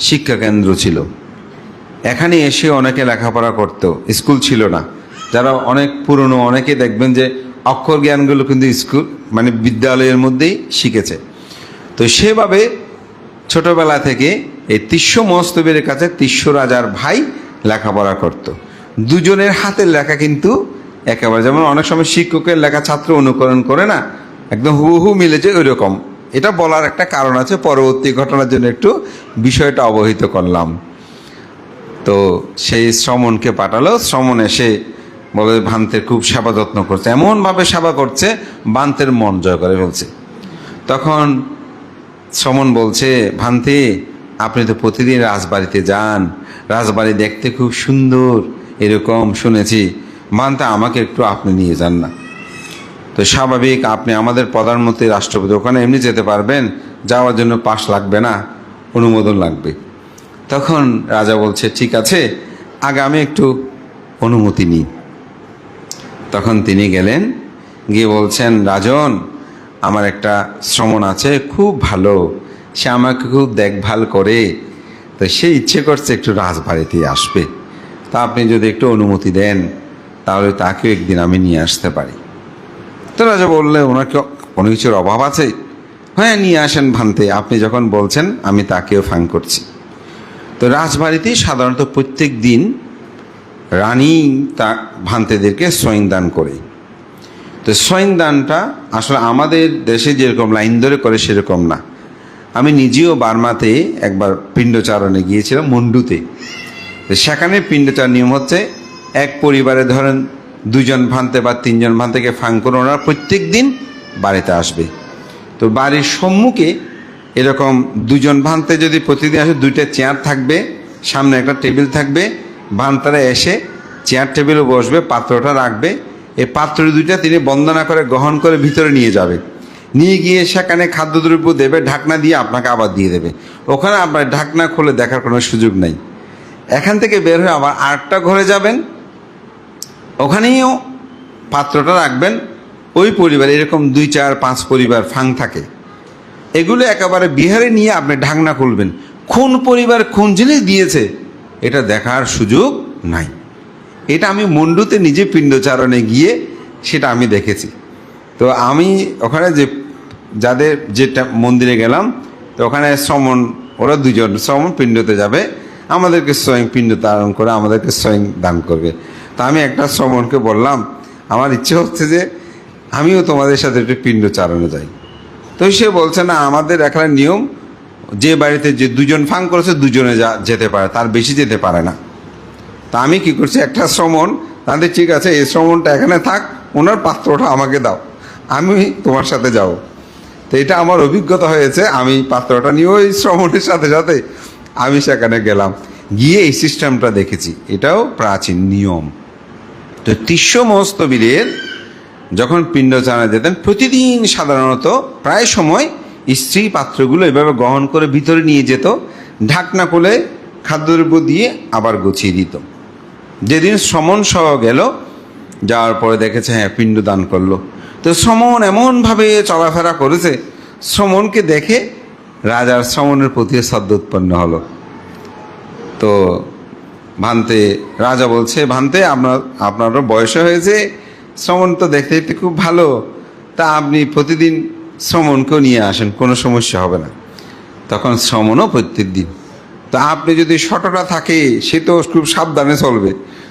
শিক্ষা কেন্দ্র ছিল, এখানে এসে অনেকে লেখাপড়া করত, স্কুল ছিল না। যারা অনেক পুরনো অনেকে দেখবেন যে অক্ষর জ্ঞানগুলো কিন্তু স্কুল মানে বিদ্যালয়ের মধ্যেই শিখেছে। তো সেভাবে ছোটবেলা থেকে এই তিস্য মহস্তবীরের কাছে তিস্য রাজার ভাই লেখাপড়া করত। দুজনের হাতের লেখা কিন্তু একেবারে, যেমন অনেক সময় শিক্ষকের লেখা ছাত্র অনুকরণ করে না, একদম হুবহু মিলেছে ওই রকম। এটা বলার একটা কারণ আছে, পরবর্তী ঘটনার জন্য একটু বিষয়টা অবহিত করলাম। তো সেই শ্রমণকে পাঠালো। শ্রমণ এসে বলে ভান্তের খুব সেবা যত্ন করছে, এমনভাবে সেবা করছে ভান্তের মন জয় করে ফেলছে। তখন শ্রমণ বলছে, ভান্তে আপনি তো প্রতিদিন রাজবাড়িতে যান, রাজবাড়ি দেখতে খুব সুন্দর এরকম শুনেছি, ভান্তে আমাকে একটু আপনি নিয়ে যান না। তো স্বাভাবিক, আপনি আমাদের প্রধানমন্ত্রী রাষ্ট্রপতি, ওখানে এমনি যেতে পারবেন, যাওয়ার জন্য পাস লাগবে না, অনুমোদন লাগবে। তখন রাজা বলছে ঠিক আছে, আগে আমি একটু অনুমতি নিই। তখন তিনি গেলেন, গিয়ে বলছেন, রাজন আমার একটা শ্রমণ আছে খুব ভালো, সে আমাকে খুব দেখভাল করে, তো সে ইচ্ছে করছে একটু রাজবাড়িতে আসবে, তা আপনি যদি একটু অনুমতি দেন তাহলে তাকেও একদিন আমি নিয়ে আসতে পারি। তো রাজা বললে, ওনার কি কোনো কিছুর অভাব আছে? হ্যাঁ নিয়ে আসেন ভান্তে, আপনি যখন বলছেন আমি তাকেও ফাং করছি। তো রাজবাড়িতে সাধারণত প্রত্যেক দিন রানী তা ভান্তেদেরকে সৈন দান করে। তো সৈন দানটা আসলে আমাদের দেশে যেরকম লাইন ধরে করে সেরকম না। আমি নিজেও বার্মাতে একবার পিণ্ডচারণে গিয়েছিলাম, মন্ডুতে। তো সেখানে পিণ্ডচার নিয়ম হচ্ছে, এক পরিবারে ধরেন 2 জন ভান্তে বা 3 জন ভান্তেকে ফাং করে ওনারা প্রত্যেক দিন বাড়িতে আসবে। তো বাড়ির সম্মুখে এরকম 2 জন ভান্তে যদি প্রতিদিন আসে, 2টা চেয়ার থাকবে, সামনে একটা টেবিল থাকবে, ভান্তারা এসে চেয়ার টেবিলে বসবে, পাত্রটা রাখবে, এই পাত্র 2টা তিনি বন্দনা করে গ্রহণ করে ভিতরে নিয়ে যাবে, নিয়ে গিয়ে সেখানে খাদ্যদ্রব্য দেবে, ঢাকনা দিয়ে আপনাকে আবার দিয়ে দেবে। ওখানে আপনার ঢাকনা খুলে দেখার কোনো সুযোগ নেই। এখান থেকে বের হয়ে আবার আরেকটা ঘরে যাবেন, ওখানেও পাত্রটা রাখবেন। ওই পরিবার এরকম 2, 4, 5 পরিবার ফাং থাকে, এগুলো একেবারে বিহারে নিয়ে আপনি ঢাকনা খুলবেন, কোন পরিবার কোন জিনিস দিয়েছে এটা দেখার সুযোগ নাই। এটা আমি মন্ডুতে নিজে পিণ্ডচারণে গিয়ে সেটা আমি দেখেছি। তো আমি ওখানে যাদের যেটা মন্দিরে গেলাম, তো ওখানে শ্রমণ, ওরা 2 জন শ্রমণ পিণ্ডতে যাবে, আমাদেরকে স্বয়ং পিণ্ড ধারণ করে আমাদেরকে স্বয়ং দান করবে। তা আমি একটা শ্রমণকে বললাম, আমার ইচ্ছে হচ্ছে যে আমিও তোমাদের সাথে একটু পিণ্ডচারণে যাই। তো সে বলছে না, আমাদের এখানে নিয়ম, যে বাড়িতে যে 2 জন ফাং করেছে 2 জনে যেতে পারে, তার বেশি যেতে পারে না। তা আমি কি করছি, একটা শ্রমণ তাদের, ঠিক আছে এই শ্রমণটা এখানে থাক, ওনার পাত্রটা আমাকে দাও, আমি তোমার সাথে যাব। তো এটা আমার অভিজ্ঞতা হয়েছে, আমি পাত্রটা নিয়ে ওই শ্রমণের সাথে সাথে আমি সেখানে গেলাম, গিয়ে এই সিস্টেমটা দেখেছি। এটাও প্রাচীন নিয়ম। তো তিস্য মহস্তবীরের যখন পিণ্ডচারণে যেতেন, প্রতিদিন সাধারণত প্রায় সময় স্ত্রী পাত্রগুলো এভাবে গ্রহণ করে ভিতরে নিয়ে যেত, ঢাকনা খুলে খাদ্যদ্রব্য দিয়ে আবার গুছিয়ে দিত। যেদিন শ্রমণ সহ গেল, যাওয়ার পরে দেখেছে হ্যাঁ পিণ্ডদান করলো। তো শ্রমণ এমনভাবে চলাফেরা করেছে, শ্রমণকে দেখে রাজার শ্রমণের প্রতি শ্রদ্ধা উৎপন্ন হলো। তো ভান্তে, রাজা বলছে, ভান্তে আপনারও বয়স হয়েছে, শ্রমণ তো দেখতে দেখতে খুব ভালো, তা আপনি প্রতিদিন শ্রমণকেও নিয়ে আসেন, কোনো সমস্যা হবে না। তখন শ্রমণও প্রত্যেক দিন। তা আপনি যদি সততা থাকে, সে তো খুব সাবধানে চলবে।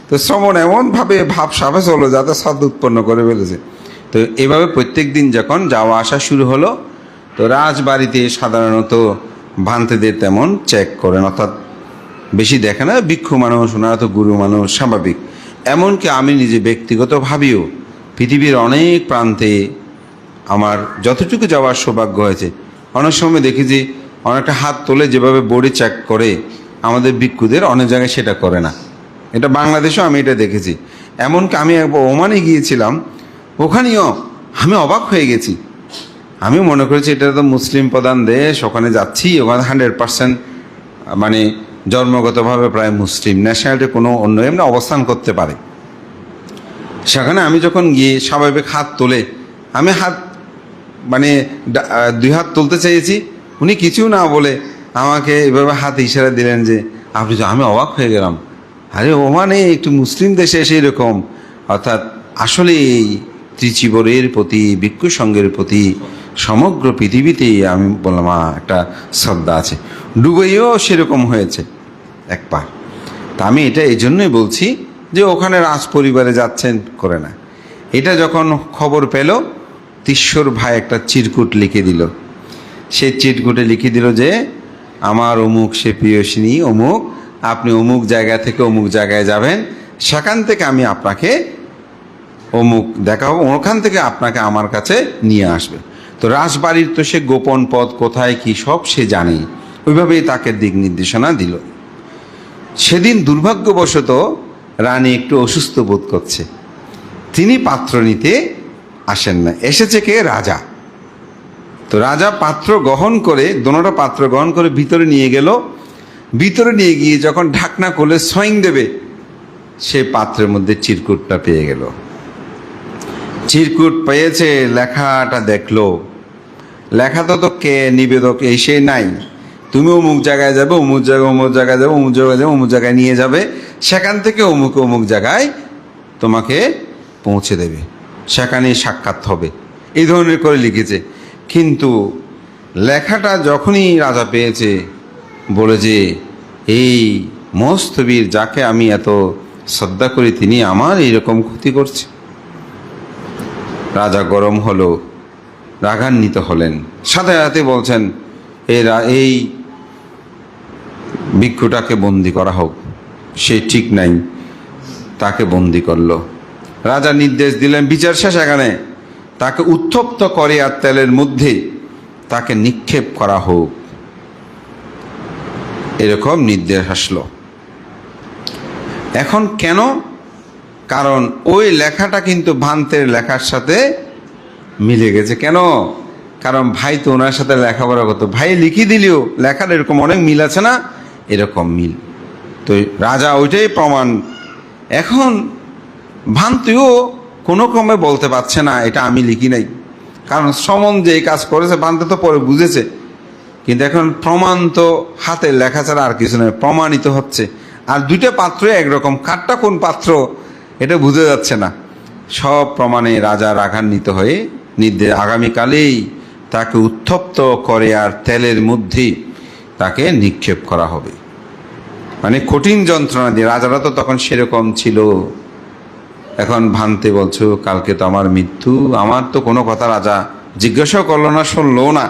তো শ্রমণ এমনভাবে সাফে চলো যাতে শ্রদ্ধা উৎপন্ন করে ফেলেছে। তো এভাবে প্রত্যেক দিন যখন যাওয়া আসা শুরু হলো, তো রাজবাড়িতে সাধারণত ভান্তেদের তেমন চেক করেন, অর্থাৎ বেশি দেখে না, ভিক্ষু মানুষ, ওনারা তো গুরু মানুষ, স্বাভাবিক। এমনকি আমি নিজে ব্যক্তিগতভাবেও পৃথিবীর অনেক প্রান্তে আমার যতটুকু যাওয়ার সৌভাগ্য হয়েছে, অনেক সময় দেখি যে অনেকটা হাত তোলে যেভাবে বডি চেক করে আমাদের ভিক্ষুদের, অনেক জায়গায় সেটা করে না। এটা বাংলাদেশেও আমি এটা দেখেছি। এমনকি আমি একবার ওমানে গিয়েছিলাম, ওখানেও আমি অবাক হয়ে গেছি। আমি মনে করেছি এটা তো মুসলিম প্রধান দেশ, ওখানে যাচ্ছি, ওখানে 100% মানে জন্মগতভাবে প্রায় মুসলিম, ন্যাশনালিটি কোনো অন্য এমনি অবস্থান করতে পারে। সেখানে আমি যখন গিয়ে স্বাভাবিক হাত তোলে, আমি হাত মানে 2 হাত তুলতে চেয়েছি, উনি কিছু না বলে আমাকে এভাবে হাত ইশারা দিলেন যে আপনি, আমি অবাক হয়ে গেলাম। আরে ওমানে একটু মুসলিম দেশে এসে এরকম, অর্থাৎ আসলে এই ত্রিচিবরের প্রতি, ভিক্ষু সংঘের প্রতি সমগ্র পৃথিবীতেই আমি বললাম একটা শ্রদ্ধা আছে। দুবাইও সেরকম হয়েছে একবার। তা আমি এটা এই জন্যই বলছি যে ওখানে রাজ পরিবারে যাচ্ছেন করে না। এটা যখন খবর পেল, তিশ্বর ভাই একটা চিরকুট লিখে দিল। সে চিরকুটে লিখে দিল যে আমার অমুক সে প্রিয়সিনী অমুক, আপনি অমুক জায়গা থেকে অমুক জায়গায় যাবেন, সেখান থেকে আমি আপনাকে অমুক দেখা হবে, ওখান থেকে আপনাকে আমার কাছে নিয়ে আসবে। তো রাজবাড়ির তো সে গোপন পথ কোথায় কি সব সে জানে, ওইভাবেই তাকে দিক নির্দেশনা দিল। সেদিন দুর্ভাগ্যবশত রানী একটু অসুস্থ বোধ করছে, তিনি পাত্র নিতে আসেন না, এসেছে কে? রাজা। তো রাজা পাত্র গ্রহণ করে, দোনোটা পাত্র গ্রহণ করে ভিতরে নিয়ে গেল। ভিতরে নিয়ে গিয়ে যখন ঢাকনা খুলে সইং দেবে, সে পাত্রের মধ্যে চিরকুটটা পেয়ে গেল। চিরকুট পেয়েছে, লেখাটা দেখলো, লেখাটা তো কে নিবেদক এই সে নাই, তুমি অমুক জায়গায় যাবে, অমুক জায়গায় অমুক জায়গায় যাবে, অমুক জায়গায় যাবে, অমুক জায়গায় নিয়ে যাবে, সেখান থেকে অমুক অমুক জায়গায় তোমাকে পৌঁছে দেবে, সেখানেই সাক্ষাৎ হবে, এই ধরনের করে লিখেছে। কিন্তু লেখাটা যখনই রাজা পেয়েছে, বলে যে এই মস্তবীর যাকে আমি এত শ্রদ্ধা করি, তিনি আমার এইরকম ক্ষতি করছে। রাজা গরম হলো, রাগান্বিত হলেন, সাথে সাথে বলছেন এই ভিক্ষুটাকে বন্দি করা হোক, সে ঠিক নাই, তাকে বন্দি করলো। রাজা নির্দেশ দিলেন, বিচার শেষ এখানে, তাকে উত্তপ্ত করে আর তেলের মধ্যে তাকে নিক্ষেপ করা হোক, এরকম নির্দেশ আসলো। এখন কেন? কারণ ওই লেখাটা কিন্তু ভান্তের লেখার সাথে মিলে গেছে। কেন? কারণ ভাই তো ওনার সাথে লেখাপড়া করতো, ভাই লিখে দিলেও লেখার এরকম অনেক মিল আছে না, এরকম মিল। তো রাজা ওইটাই প্রমাণ। এখন ভান্তিও কোনো ক্রমে বলতে পারছে না এটা আমি লিখি নাই, কারণ সমন যে এই কাজ করেছে ভান্তে তো পরে বুঝেছে, কিন্তু এখন প্রমাণ তো হাতে লেখা ছাড়া আর কিছু নয়, প্রমাণিত হচ্ছে। আর দুইটা পাত্রই একরকম, কাঠটা কোন পাত্র এটা বুঝে যাচ্ছে না। সব প্রমাণে রাজা রাগান্বিত হয়ে নির্দেশ, আগামীকালেই তাকে উত্তপ্ত করে আর তেলের মধ্যে তাকে নিক্ষেপ করা হবে, মানে কঠিন যন্ত্রণা দিয়ে। রাজারা তো তখন সেরকম ছিল। এখন ভান্তে বলছো কালকে তো আমার মৃত্যু, আমার তো কোনো কথা রাজা জিজ্ঞাসাও করলো না, শুনলো না।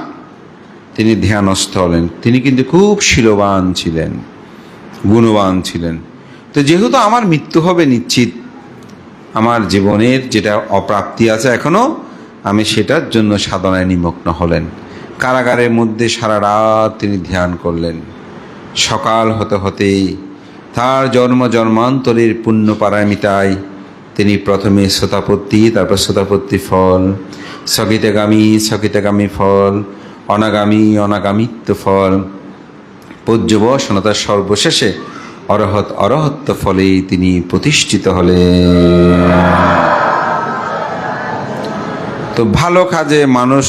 তিনি ধ্যানস্থ হলেন। তিনি কিন্তু খুব শীলবান ছিলেন, গুণবান ছিলেন। তো যেহেতু আমার মৃত্যু হবে নিশ্চিত, আমার জীবনের যেটা অপ্রাপ্তি আছে এখনো, আমি সেটার জন্য সাধনায় নিমগ্ন হলেন। কারাগারের মধ্যে সারা রাত তিনি ধ্যান করলেন। সকাল হতে হতেই তার জন্ম জন্মান্তরের পুণ্য পারামিতায় তিনি প্রথমে শ্রোতাপত্তি, তারপর শ্রোতাপত্তি ফল, সকিতাগামী ফল, অনাগামিত্ব ফল, পর্যবসনতার সর্বশেষে অরহত্ব ফলে তিনি প্রতিষ্ঠিত হলেন। তো ভালো কাজে মানুষ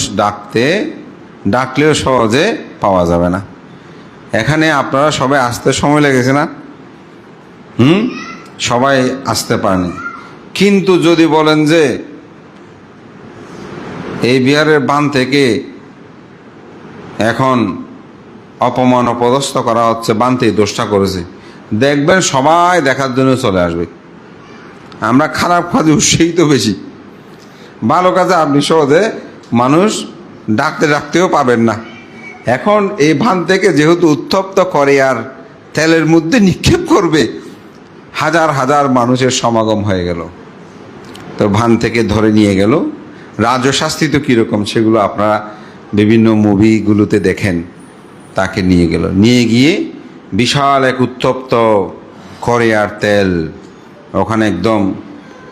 ডাকলেও সহজে পাওয়া যাবে না। এখানে আপনারা সবাই আসতে সময় লেগেছে না? সবাই আসতে পারেনি। কিন্তু যদি বলেন যে এই বিহারের বান থেকে এখন অপমান অপদস্থ করা হচ্ছে, বানতেই দোষটা করেছে, দেখবেন সবাই দেখার জন্য চলে আসবে। আমরা খারাপ কাজে উৎসাহিত বেশি, ভালো কাজে আপনি সহজে মানুষ ডাকতেও পাবেন না। এখন এই ভান থেকে যেহেতু উত্তপ্ত করে আর তেলের মধ্যে নিক্ষেপ করবে, হাজার হাজার মানুষের সমাগম হয়ে গেল। তো ভান থেকে ধরে নিয়ে গেল। রাজশাস্তি তো কীরকম সেগুলো আপনারা বিভিন্ন মুভিগুলোতে দেখেন। তাকে নিয়ে গেল, নিয়ে গিয়ে বিশাল এক উত্তপ্ত কড়াইয়ের তেল, ওখানে একদম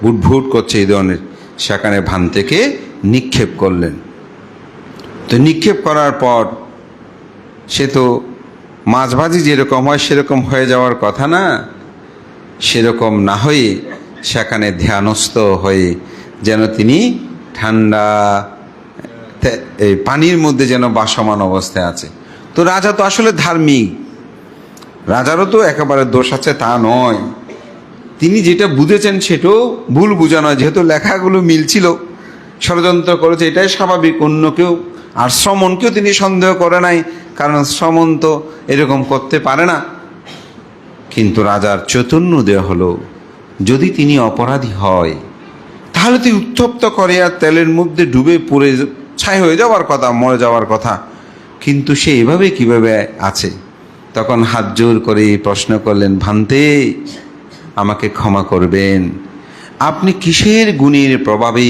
বুটভুট করছে এই ধরনের, সেখানে ভান থেকে নিক্ষেপ করলেন। তো নিক্ষেপ করার পর সে তো মাছ ভাজি যেরকম হয় সেরকম হয়ে যাওয়ার কথা না, সেরকম না হয়ে সেখানে ধ্যানস্থ হয়ে যেন তিনি ঠান্ডা এই পানির মধ্যে যেন বাসমান অবস্থায় আছে। তো রাজা তো আসলে ধার্মিক, রাজারও তো একেবারে দোষ আছে তা নয়, তিনি যেটা বুঝেছেন সেটাও ভুল বোঝা নয়, যেহেতু লেখাগুলো মিলছিল, ষড়যন্ত্র করেছে এটাই স্বাভাবিক। অন্য কেউ আর শ্রমণকেও তিনি সন্দেহ করে নাই, কারণ শ্রমণ তো এরকম করতে পারে না। কিন্তু রাজার চৈতন্য দেওয়া হলো, যদি তিনি অপরাধী হয় তাহলে তুই উত্তপ্ত করে আর তেলের মধ্যে ডুবে পুড়ে ছাই হয়ে যাওয়ার কথা, মরে যাওয়ার কথা, কিন্তু সে এভাবে কিভাবে আছে? তখন হাত জোর করে প্রশ্ন করলেন, ভান্তে আমাকে ক্ষমা করবেন, আপনি কিসের গুণের প্রভাবে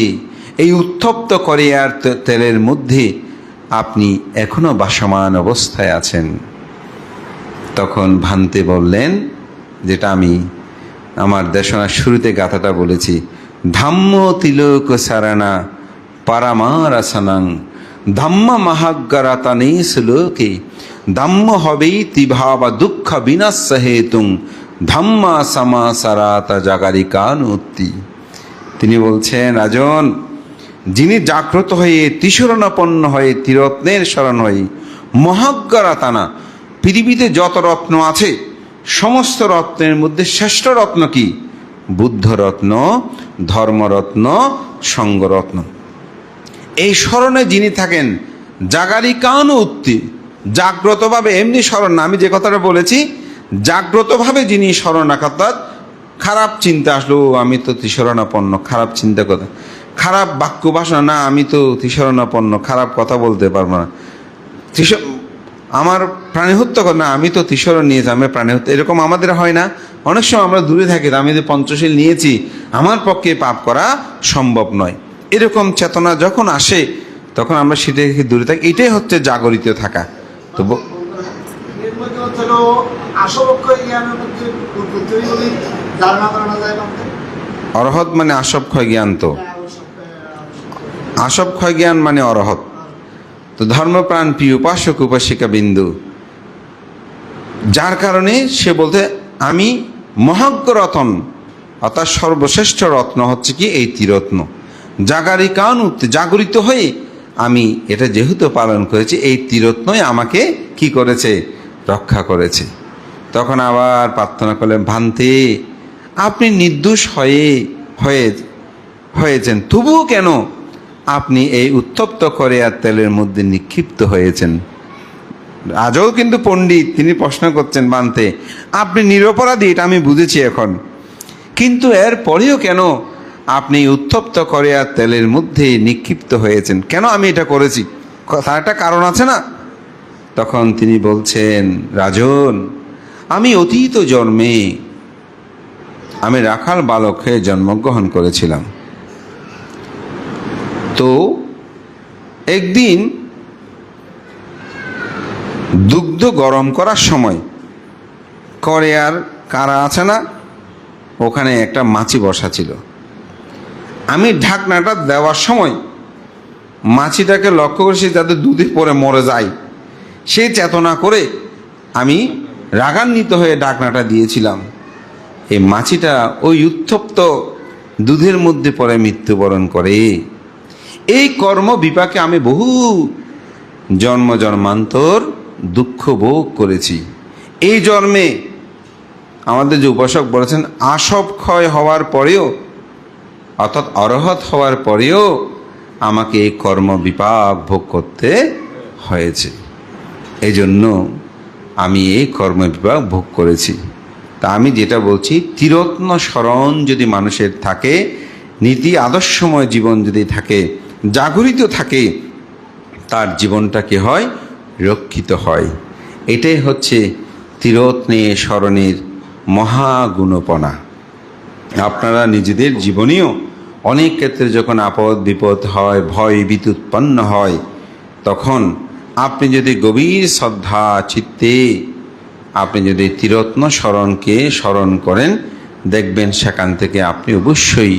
এই উত্তপ্ত করে আর তেলের মধ্যে আপনি এখনো বাসমান অবস্থায় আছেন? তখন ভান্তে বললেন, যেটা আমি আমার দেশনার শুরুতে গাথাটা বলেছি, ধাম্ম তিলক সারানা পারামারাসানাং ধাম্ম মহাগ্গারাতানে শ্লোকে ধাম্ম হবেই তিভাবা দুঃখ বিনাশ হেতুং ধাম্মা সামাসারাতা জাগারিকানুত্তি। তিনি বলছেন, রাজন, যিনি জাগ্রত হয়ে ত্রিশরণাপন্ন হয়ে ত্রিরত্নের শরণ হয়ে মহাগ্গারাতানা, পৃথিবীতে যত রত্ন আছে সমস্ত রত্নের মধ্যে শ্রেষ্ঠ রত্ন কি? বুদ্ধ রত্ন, ধর্মরত্ন, সঙ্গরত্ন। এই স্মরণে যিনি থাকেন, জাগারিকানু উত্তি, জাগ্রতভাবে, এমনি স্মরণ না, আমি যে কথাটা বলেছি জাগ্রতভাবে যিনি স্মরণ, অর্থাৎ খারাপ চিন্তা আসলো, আমি তো ত্রিশরণাপন্ন, খারাপ চিন্তা কথা, খারাপ বাক্য বাসনা, না আমি তো ত্রিশরণাপন্ন, খারাপ কথা বলতে পারবো না, আমার প্রাণী হত্যা কর, না আমি তো ত্রিশরণ নিয়েছি, আমি প্রাণী হত্যা, এরকম আমাদের হয় না? অনেক সময় আমরা দূরে থাকি, আমি যে পঞ্চশীল নিয়েছি আমার পক্ষে পাপ করা সম্ভব নয়, এরকম চেতনা যখন আসে তখন আমরা সেটা থেকে দূরে থাকি। এটাই হচ্ছে জাগরিত থাকা। তো অরহৎ মানে আসবক্ষয় জ্ঞান, তো আসবক্ষয় জ্ঞান মানে অরহৎ। তো ধর্মপ্রাণ প্রিয় উপাসক উপাসিকা বিন্দু, যার কারণে সে বলতে আমি মহাজ্ঞ রতন, অর্থাৎ সর্বশ্রেষ্ঠ রত্ন হচ্ছে কি এই ত্রিরত্ন, জাগারিকান জাগরিত হয়ে আমি এটা যেহেতু পালন করেছি, এই ত্রিরত্নই আমাকে কি করেছে? রক্ষা করেছে। তখন আবার প্রার্থনা করলেন, ভান্তে আপনি নির্দোষ হয়েছেন, তবুও কেন আপনি এই উত্তপ্ত করে আর তেলের মধ্যে নিক্ষিপ্ত হয়েছেন? আজও কিন্তু পণ্ডিত, তিনি প্রশ্ন করছেন, ভান্তে আপনি নিরপরাধী, এটা আমি বুঝেছি এখন, কিন্তু এর পরেও কেন আপনি উত্তপ্ত করে আর তেলের মধ্যে নিক্ষিপ্ত হয়েছেন? কেন আমি এটা করেছি? তার একটা কারণ আছে না? তখন তিনি বলছেন, রাজন, আমি অতীত জন্মে আমি রাখাল বালক হয়ে জন্মগ্রহণ করেছিলাম। তো একদিন দুগ্ধ গরম করার সময় কড়াইয়ের কারা আছে না, ওখানে একটা মাছি বসা ছিল। আমি ঢাকনাটা দেওয়ার সময় মাছিটাকে লক্ষ্য করেছি যাতে দুধে পরে মরে যায়, সেই চেতনা করে আমি রাগান্বিত হয়ে ঢাকনাটা দিয়েছিলাম। এই মাছিটা ওই উত্তপ্ত দুধের মধ্যে পরে মৃত্যুবরণ করে। এই কর্ম বিপাকে আমি বহু জন্ম জন্মান্তর দুঃখ ভোগ করেছি। এই জন্মে আমাদের যে উপাসক বলেছেন, আসব ক্ষয় হওয়ার পরেও, অর্থাৎ অরহৎ হওয়ার পরেও আমাকে এই কর্ম বিপাক ভোগ করতে হয়েছে। এই জন্য আমি এই কর্ম বিপাক ভোগ করেছি। তা আমি যেটা বলছি, ত্রিরত্ন স্মরণ যদি মানুষের থাকে, নীতি আদর্শময় জীবন যদি থাকে, জাগরিত থাকে, তার জীবনটা কি হয়? রক্ষিত হয়। এটাই হচ্ছে ত্রিরত্নে স্মরণের মহাগুণপনা। আপনারা নিজেদের জীবনেও অনেক ক্ষেত্রে যখন আপদ বিপদ হয়, ভয় ভীতি উৎপন্ন হয়, তখন আপনি যদি গভীর শ্রদ্ধা চিত্তে আপনি যদি ত্রিরত্ন স্মরণকে স্মরণ করেন, দেখবেন সেখান থেকে আপনি অবশ্যই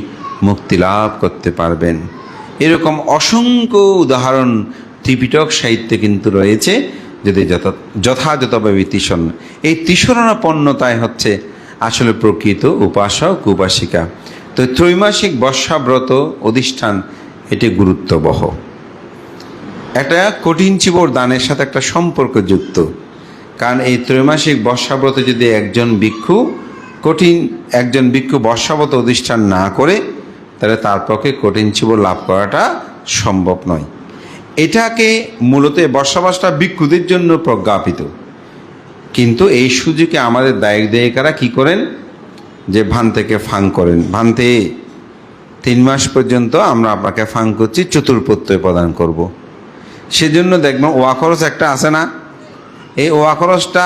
মুক্তি লাভ করতে পারবেন। এরকম অসংখ্য উদাহরণ ত্রিপিটক সাহিত্যে কিন্তু রয়েছে, যদি যথাযথভাবে তিসরণ। এই তিসরণাপন্নতায় হচ্ছে আসলে প্রকৃত উপাসক উপাসিকা। তো ত্রৈমাসিক বর্ষাব্রত অধিষ্ঠান এটি গুরুত্ববহ। একটা কঠিন চিবর দানের সাথে একটা সম্পর্ক যুক্ত। কারণ এই ত্রৈমাসিক বর্ষাব্রত যদি একজন ভিক্ষু বর্ষাব্রত অধিষ্ঠান না করে, তাহলে তার পক্ষে কঠিন চিবর লাভ করাটা সম্ভব নয়। এটাকে মূলত বর্ষাবাসটা ভিক্ষুদের জন্য প্রজ্ঞাপিত, কিন্তু এই সুযোগে আমাদের দায়িকারা কি করেন, যে ভান্তেকে ফাং করেন। ভান্তে 3 মাস পর্যন্ত আমরা আপনাকে ফাং করছি, চতুর্পত্যয় প্রদান করব। সেজন্য দেখবেন ওয়া খরচ একটা আছে না, এই ওয়া খরচটা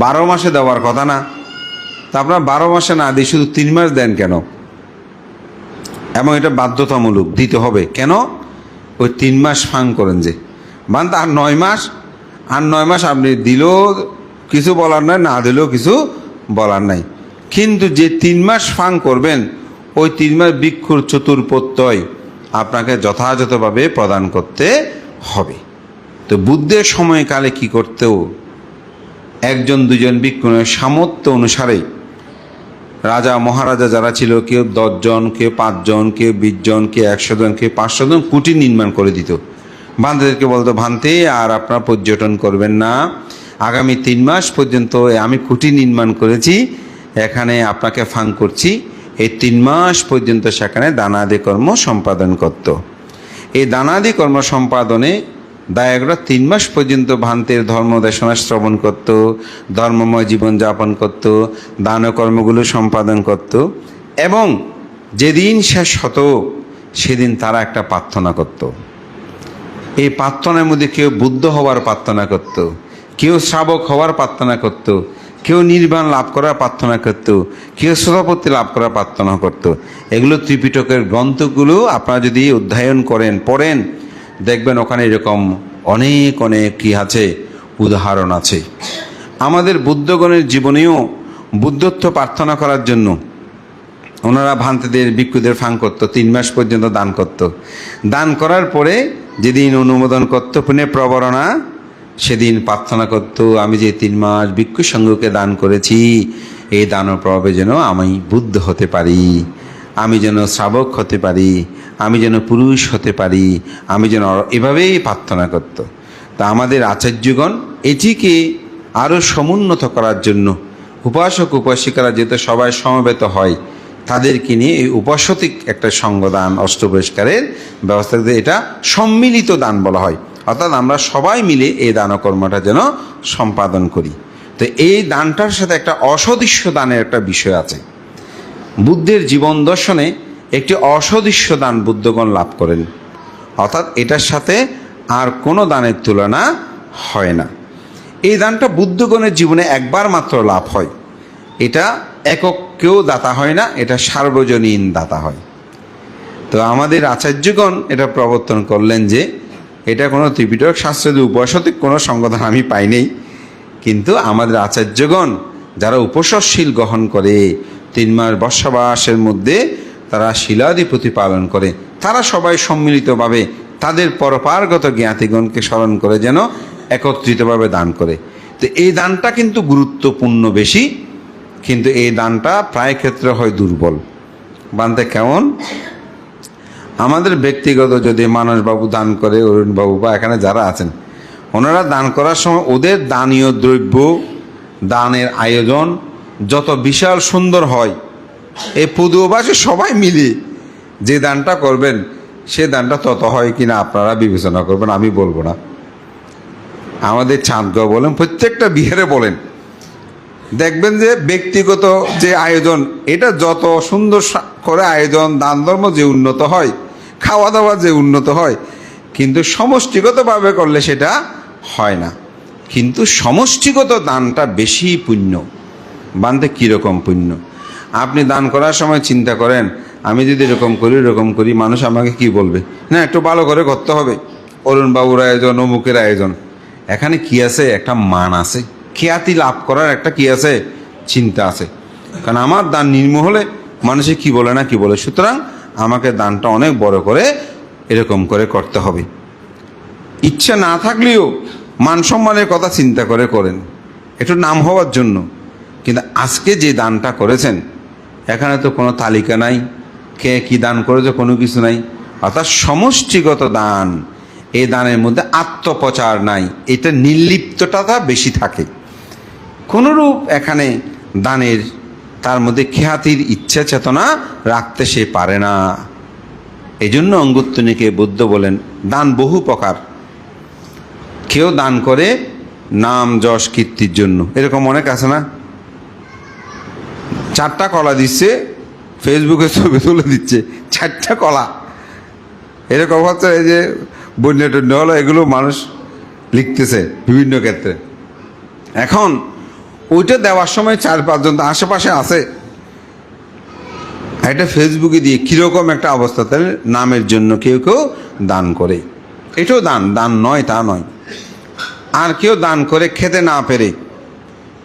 12 মাসে দেওয়ার কথা না, তা আপনারা 12 মাসে না দিয়ে শুধু 3 মাস দেন কেন? এবং এটা বাধ্যতামূলক দিতে হবে কেন? ওই 3 মাস ফাং করেন যে বান্ধ, আর 9 মাস আপনি দিলেও কিছু বলার নাই, না দিলেও কিছু বলার নাই। কিন্তু যে 3 মাস ফাং করবেন, ওই 3 মাস ভিক্ষুর চতুর্পত্যয় আপনাকে যথাযথভাবে প্রদান করতে হবে। তো বুদ্ধের সময়কালে কি করতেও 1-2 ভিক্ষুর সামর্থ্য অনুসারে রাজা মহারাজা যারা ছিল, কেউ 10 জন, কেউ 5 জন, কেউ 20 জন, কেউ 100 জন, কেউ 500 জন কুটির নির্মাণ করে দিত। ভান্তেদেরকে বলতো, ভান্তে আর আপনারা পর্যটন করবেন না, আগামী 3 মাস পর্যন্ত আমি কুটির নির্মাণ করেছি, এখানে আপনাকে ফাং করছি। এই 3 মাস পর্যন্ত সেখানে দানাদি কর্ম সম্পাদন করত। এই দানাদি কর্ম সম্পাদনে দায়করা 3 মাস পর্যন্ত ভান্তের ধর্ম দেশনা শ্রবণ করত, ধর্মময় জীবনযাপন করত, দান কর্মগুলো সম্পাদন করত। এবং যেদিন শেষ হতো সেদিন তারা একটা প্রার্থনা করত। এই প্রার্থনার মধ্যে কেউ বুদ্ধ হওয়ার প্রার্থনা করত, কেউ শ্রাবক হওয়ার প্রার্থনা করত, কেউ নির্বাণ লাভ করার প্রার্থনা করত, কেউ শ্রোতাপত্তি লাভ করার প্রার্থনা করত। এগুলো ত্রিপিটকের গ্রন্থগুলো আপনারা যদি অধ্যয়ন করেন, পড়েন, দেখবেন ওখানে এরকম অনেক কি আছে, উদাহরণ আছে। আমাদের বুদ্ধগণের জীবনেও বুদ্ধত্ব প্রার্থনা করার জন্য ওনারা ভান্তেদের ভিক্ষুদের ফাং করতো, 3 মাস পর্যন্ত দান করত। দান করার পরে যেদিন অনুমোদন করত পুণ্যে প্রবরণা, সেদিন প্রার্থনা করত, আমি যে 3 মাস ভিক্ষু সংঘকে দান করেছি, এই দানের প্রভাবে যেন আমি বুদ্ধ হতে পারি, আমি যেন শ্রাবক হতে পারি, আমি যেন পুরুষ হতে পারি, আমি যেন, এভাবেই প্রার্থনা করত। তা আমাদের আচার্যগণ এটিকে আরও সমুন্নত করার জন্য উপাসক উপাসিকারা যেহেতু সবাই সমবেত হয়, তাদেরকে নিয়ে এই উপাসতিক একটা সঙ্গদান অষ্টবহিষ্কারের ব্যবস্থা, এটা সম্মিলিত দান বলা হয়। অর্থাৎ আমরা সবাই মিলে এই দানকর্মটা যেন সম্পাদন করি। তো এই দানটার সাথে একটা অসদৃশ্য দানের একটা বিষয় আছে। বুদ্ধের জীবন দর্শনে একটি অসদৃশ্য দান বুদ্ধগণ লাভ করেন, অর্থাৎ এটার সাথে আর কোনো দানের তুলনা হয় না। এই দানটা বুদ্ধগণের জীবনে একবার মাত্র লাভ হয়। এটা একক কেউ দাতা হয় না, এটা সার্বজনীন দাতা হয়। তো আমাদের আচার্যগণ এটা প্রবর্তন করলেন যে এটা কোনো ত্রিপিটক শাস্ত্রের উপাসতিক কোনো সংগঠন আমি পাই নেই, কিন্তু আমাদের আচার্যগণ যারা উপসশীল গ্রহণ করে, 3 মাস বর্ষাবাসের মধ্যে তারা শিলাদি প্রতিপালন করে, তারা সবাই সম্মিলিতভাবে তাদের পরপারগত জ্ঞাতিগণকে স্মরণ করে যেন একত্রিতভাবে দান করে। তো এই দানটা কিন্তু গুরুত্বপূর্ণ বেশি, কিন্তু এই দানটা প্রায় ক্ষেত্রে হয় দুর্বল। বানতে কেমন, আমাদের ব্যক্তিগত যদি মানসবাবু দান করে, অরুণবাবু বা এখানে যারা আছেন, ওনারা দান করার সময় ওদের দানীয় দ্রব্য, দানের আয়োজন যত বিশাল সুন্দর হয়, এই পদুবাসী সবাই মিলে যে দানটা করবেন, সে দানটা তত হয় কিনা আপনারা বিবেচনা করবেন, আমি বলবো না। আমাদের চাঁদগাঁও বলেন, প্রত্যেকটা বিহারে বলেন, দেখবেন যে ব্যক্তিগত যে আয়োজন, এটা যত সুন্দর করে আয়োজন, দান ধর্ম যে উন্নত হয়, খাওয়া দাওয়া যে উন্নত হয়, কিন্তু সমষ্টিগতভাবে করলে সেটা হয় না। কিন্তু সমষ্টিগত দানটা বেশি পুণ্য। বানতে কীরকম পুণ্য। আপনি দান করার সময় চিন্তা করেন, আমি যদি এরকম করি মানুষ আমাকে কি বলবে, না একটু ভালো করে করতে হবে, অরুণবাবুর আয়োজন, অমুকের আয়োজন। এখানে কি আছে? একটা মান আছে, খ্যাতি লাভ করার একটা কি আছে, চিন্তা আছে। কারণ আমার দান নিম্ন হলে মানুষে কি বলে না কি বলে, সুতরাং আমাকে দানটা অনেক বড় করে এরকম করে করতে হবে। ইচ্ছা না থাকলেও মান সম্মানের কথা চিন্তা করে করেন, একটু নাম হওয়ার জন্য। কিন্তু আজকে যে দানটা করেছেন, এখানে তো কোনো তালিকা নাই, কে কি দান করেছে কোনো কিছু নাই, অর্থাৎ সমষ্টিগত দান। এই দানের মধ্যে আত্মপ্রচার নাই, এটা নির্লিপ্ততা বেশি থাকে। কোনরূপ এখানে দানের তার মধ্যে খ্যাতির ইচ্ছা চেতনা রাখতে সে পারে না। এই জন্য অঙ্গুত্তনিকে বুদ্ধ বলেন দান বহু প্রকার। কেউ দান করে নাম যশ কীর্তির জন্য, এরকম অনেক আছে না, 4টা কলা দিচ্ছে, ফেসবুকে ছবি তুলে দিচ্ছে 4টা কলা, এরকম হচ্ছে। এই যে বন্যা টন্য হলো, এগুলো মানুষ লিখতেছে বিভিন্ন ক্ষেত্রে। এখন ওইটা দেওয়ার সময় 4-5 জন আশেপাশে আছে, এটা ফেসবুকে দিয়ে কীরকম একটা অবস্থা, তাহলে নামের জন্য কেউ কেউ দান করে, এটাও দান, দান নয় তা নয়। আর কেউ দান করে খেতে না পেরে,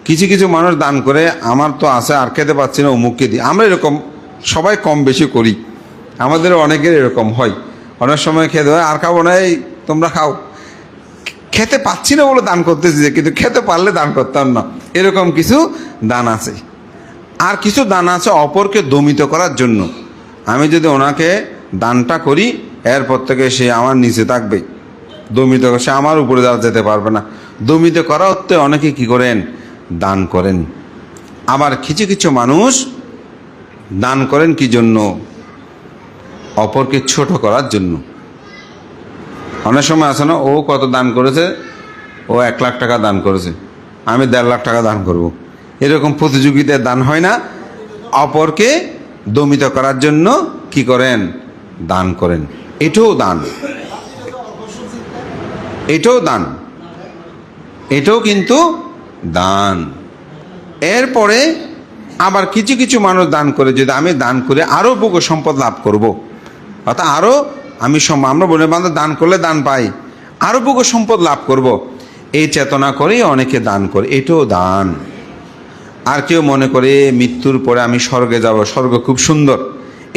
কিছু কিছু মানুষ দান করে আমার তো আছে আর খেতে পাচ্ছি না, অমুককে দিই। আমরা এরকম সবাই কম বেশি করি, আমাদের অনেকের এরকম হয়। অনেক সময় খেতে হয়, আর খাবো না, এই তোমরা খাও, খেতে পাচ্ছি না বলে দান করতেছি, কিন্তু খেতে পারলে দান করতাম না, এরকম কিছু দান আছে। আর কিছু দান আছে অপরকে দমিত করার জন্য। আমি যদি ওনাকে দানটা করি, এরপর থেকে সে আমার নিচে থাকবে, দমিত, সে আমার উপরে যেতে পারবে না, দমিত করা হতে অনেকে কি করেন, দান করেন। আবার কিছু কিছু মানুষ দান করেন কি জন্য, অপরকে ছোট করার জন্য। অনেক সময় আছে না, ও কত দান করেছে, ও 1 লাখ টাকা দান করেছে, আমি 1.5 লাখ টাকা দান করব, এরকম প্রতিযোগিতায় দান হয় না, অপরকে দমিত করার জন্য কি করেন, দান করেন। এটাও দান, এটাও দান, এটাও কিন্তু দান। এরপরে আবার কিছু কিছু মানুষ দান করে, যদি আমি দান করে আরও ভোগ সম্পদ লাভ করব, অর্থাৎ আরও আমরা বলে বান্ধব দান করলে দান পাই, আরও ভোগ সম্পদ লাভ করব, এই চেতনা করেই অনেকে দান করে, এটাও দান। আর কেউ মনে করে মৃত্যুর পরে আমি স্বর্গে যাব, স্বর্গ খুব সুন্দর,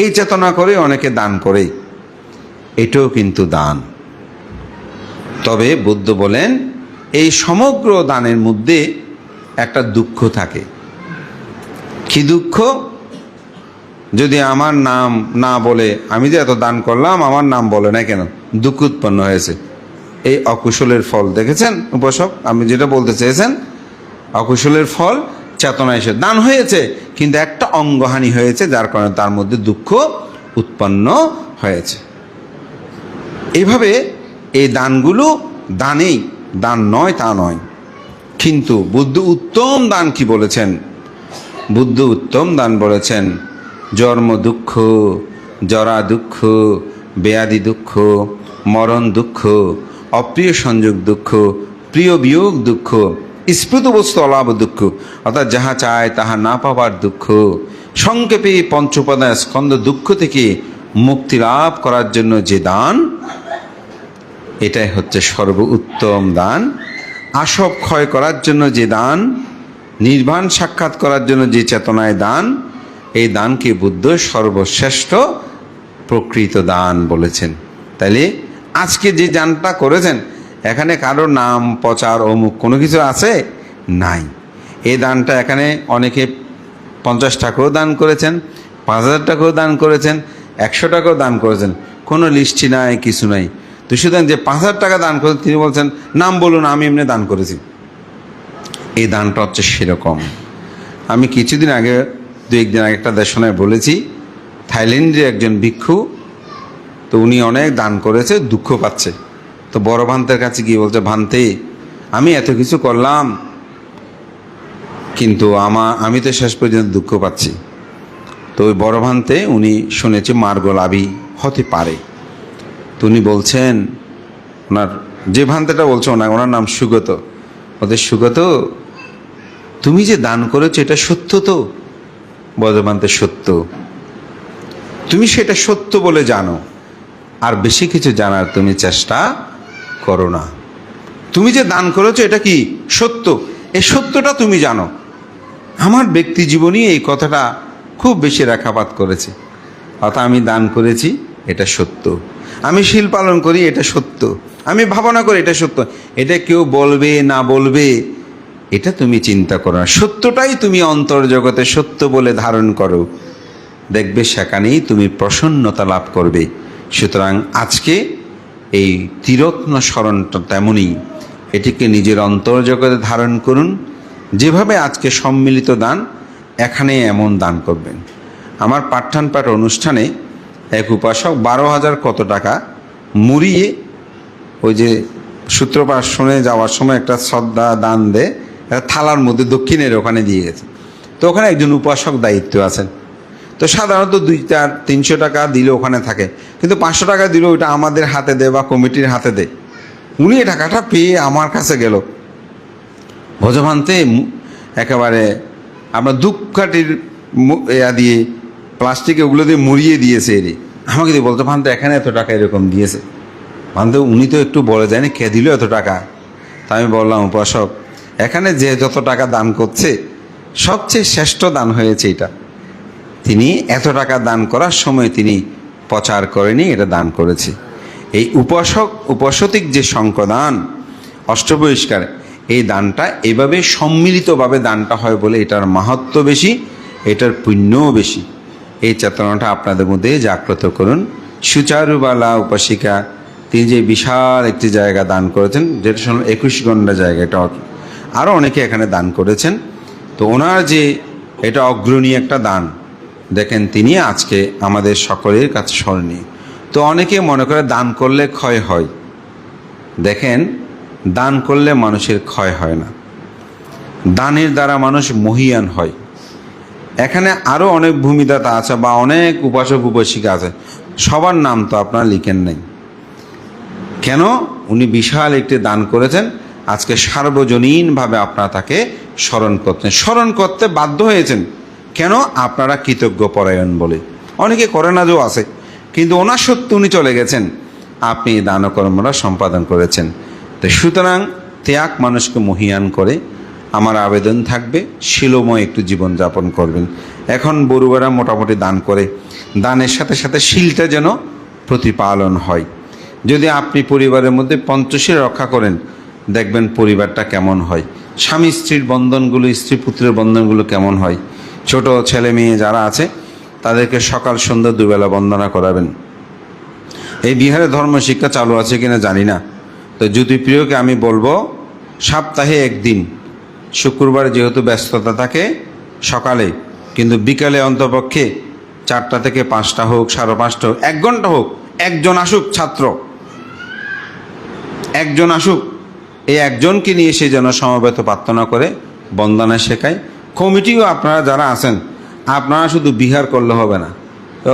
এই চেতনা করে অনেকে দান করে, এটাও কিন্তু দান। তবে বুদ্ধ বলেন এই সমগ্র দানের মধ্যে একটা দুঃখ থাকে। কি দুঃখ? যদি আমার নাম না বলে, আমি যে এত দান করলাম আমার নাম বলে না কেন, দুঃখ উৎপন্ন হয়েছে। এই অকুশলের ফল দেখেছেন উপাসক, আমি যেটা বলতে চেয়েছেন, অকুশলের ফল চেতনা এসে দান হয়েছে, কিন্তু একটা অঙ্গহানি হয়েছে, যার কারণে তার মধ্যে দুঃখ উৎপন্ন হয়েছে। এইভাবে এই দানগুলো দানেই, দান নয় তা নয়। কিন্তু বুদ্ধ উত্তম দান কি বলেছেন? বুদ্ধ উত্তম দান বলেছেন জন্ম দুঃখ, জরা দুঃখ, ব্যাধি দুঃখ, মরণ দুঃখ, অপ্রিয় সংযোগ দুঃখ, প্রিয় বিয়োগ দুঃখ, স্ফুত বস্তু অলাভ দুঃখ, অর্থাৎ যাহা চায় তাহা না পাবার দুঃখ। সংক্ষেপে পঞ্চোপাদায় স্কন্ধ দুঃখ থেকে মুক্তি লাভ করার জন্য যে দান, এটাই হচ্ছে সর্ব উত্তম দান। আসব ক্ষয় করার জন্য যে দান, নির্বাণ সাক্ষাৎ করার জন্য যে চেতনায় দান, এই দানকে বুদ্ধ সর্বশ্রেষ্ঠ প্রকৃত দান বলেছেন। তাইলে আজকে যে দানটা করেছেন, এখানে কারো নাম প্রচার অমুক কোনো কিছু আছে নাই। এই দানটা এখানে অনেকে 50 টাকাও দান করেছেন, 5000 টাকাও দান করেছেন, 100 টাকাও দান করেছেন, কোনো লিস্টি নাই, কিছু নাই। তো সুতরাং যে 5000 টাকা দান করেছেন, তিনি বলছেন নাম বলুন, আমি এমনি দান করেছি। এই দানটা হচ্ছে সেরকম। আমি কিছুদিন আগে, 2-1 দিন আগে একটা দেশনায় বলেছি, থাইল্যান্ডের একজন ভিক্ষু, তো উনি অনেক দান করেছে, দুঃখ পাচ্ছে। তো বড় ভান্তের কাছে গিয়ে বলছে, ভান্তে আমি এত কিছু করলাম, কিন্তু আমি তো শেষ পর্যন্ত দুঃখ পাচ্ছি। তো ওই বড় ভান্তে উনি শুনেছে মার্গ লাভী হতে পারে। তো উনি বলছেন, ওনার যে ভান্তেটা বলছে ওনার নাম সুগত, ওদের সুগত তুমি যে দান করেছো এটা সত্য তো? বজ্রপান্তে সত্য। তুমি সেটা সত্য বলে জানো, আর বেশি কিছু জানার তুমি চেষ্টা করো না। তুমি যে দান করেছো এটা কি সত্য, এই সত্যটা তুমি জানো। আমার ব্যক্তি জীবনী এই কথাটা খুব বেশি রেখাপাত করেছে। অর্থাৎ আমি দান করেছি এটা সত্য, আমি শীল পালন করি এটা সত্য, আমি ভাবনা করি এটা সত্য। এটা কেউ বলবে না বলবে এটা তুমি চিন্তা করো না, সত্যটাই তুমি অন্তর্জগতে সত্য বলে ধারণ করো, দেখবে সেখানেই তুমি প্রসন্নতা লাভ করবে। সুতরাং আজকে এই ত্রিরত্ন স্মরণটা তেমনই, এটিকে নিজের অন্তর্জগতে ধারণ করুন। যেভাবে আজকে সম্মিলিত দান, এখানে এমন দান করবেন। আমার পাঠ্যান পাঠ অনুষ্ঠানে এক উপাসক 12,000 কত টাকা মুড়িয়ে ওই যে সূত্রপাঠ শুনে যাওয়ার সময় একটা শ্রদ্ধা দান দেয়, একটা থালার মধ্যে দক্ষিণের ওখানে দিয়ে গেছে। তো ওখানে একজন উপাসক দায়িত্ব আছেন। তো সাধারণত 200-300 টাকা দিলে ওখানে থাকে, কিন্তু 500 টাকা দিলে ওইটা আমাদের হাতে দেয় বা কমিটির হাতে দেয়। উনি এই টাকাটা পেয়ে আমার কাছে গেল, ভোজভান্তে একেবারে আপনার ধূপকাঠির দিয়ে প্লাস্টিকে ওগুলো দিয়ে মুড়িয়ে দিয়েছে। এরই আমাকে দিয়ে বলতো, ভান্তে এখানে এত টাকা এরকম দিয়েছে। ভান্তে উনি তো একটু বলে যায়নি কে দিল এত টাকা। তা আমি বললাম, উপাসক এখানে যে যত টাকা দান করছে সবচেয়ে শ্রেষ্ঠ দান হয়েছে এটা। তিনি এত টাকা দান করার সময় তিনি প্রচার করেনি, এটা দান করেছে। এই উপাসতিক যে শঙ্কদান অষ্টবহিষ্কার, এই দানটা এভাবে সম্মিলিতভাবে দানটা হয় বলে এটার মাহাত্ম্য বেশি, এটার পুণ্যও বেশি। এই চেতনাটা আপনাদের মধ্যে জাগ্রত করুন। সুচারুবালা উপাসিকা, তিনি যে বিশাল একটি জায়গা দান করেছেন, যেটা শুনলাম 21 গন্ডা জায়গা, এটা আরও অনেকে এখানে দান করেছেন। তো ওনার যে এটা অগ্রণী একটা দান, দেখেন তিনি আজকে আমাদের সকলের কাছে স্মরণীয়। তো অনেকে মনে করে দান করলে ক্ষয় হয়। দেখেন, দান করলে মানুষের ক্ষয় হয় না, দানের দ্বারা মানুষ মহীয়ান হয়। এখানে আরও অনেক ভূমিদাতা আছে বা অনেক উপাসক উপাসিকা আছে, সবার নাম তো আপনারা লিখেন নাই কেন? উনি বিশাল একটি দান করেছেন, আজকে সার্বজনীনভাবে আপনারা তাকে স্মরণ করতে বাধ্য হয়েছেন। কেন? আপনারা কৃতজ্ঞ পরায়ণ বলে। অনেকে করে না, যে আছে, কিন্তু ওনার সত্য উনি চলে গেছেন, আপনি দানকর্মরা সম্পাদন করেছেন। তো সুতরাং ত্যাগ মানুষকে মহীয়ান করে। আমার আবেদন থাকবে শীলময় একটু জীবনযাপন করবেন। এখন বড়ুয়ারা মোটামুটি দান করে, দানের সাথে সাথে শীলটা যেন প্রতিপালন হয়। যদি আপনি পরিবারের মধ্যে পঞ্চশীল রক্ষা করেন, দেখবেন পরিবারটা কেমন হয়, স্বামী স্ত্রীর বন্ধনগুলো, স্ত্রী পুত্রের বন্ধনগুলো কেমন হয়। ছোট ছেলে মেয়ে যারা আছে তাদেরকে সকাল সন্ধ্যা দুবেলা বন্দনা করাবেন। এই বিহারে ধর্ম শিক্ষা চালু আছে কিনা জানি না, তো জ্যোতিপ্রিয়কে আমি বলবো সপ্তাহে একদিন, শুক্রবার যেহেতু ব্যস্ততা থাকে সকালে, কিন্তু বিকালে অন্তপক্ষে 4টা থেকে 5টা হোক, 5:30 হোক, 1 ঘন্টা হোক, একজন আসুক, ছাত্র একজন আসুক, এই একজনকে নিয়ে সে যেন সমবেত প্রার্থনা করে বন্দনা শেখায়। কমিটিও আপনারা যারা আছেন, আপনারা শুধু বিহার করলে হবে না,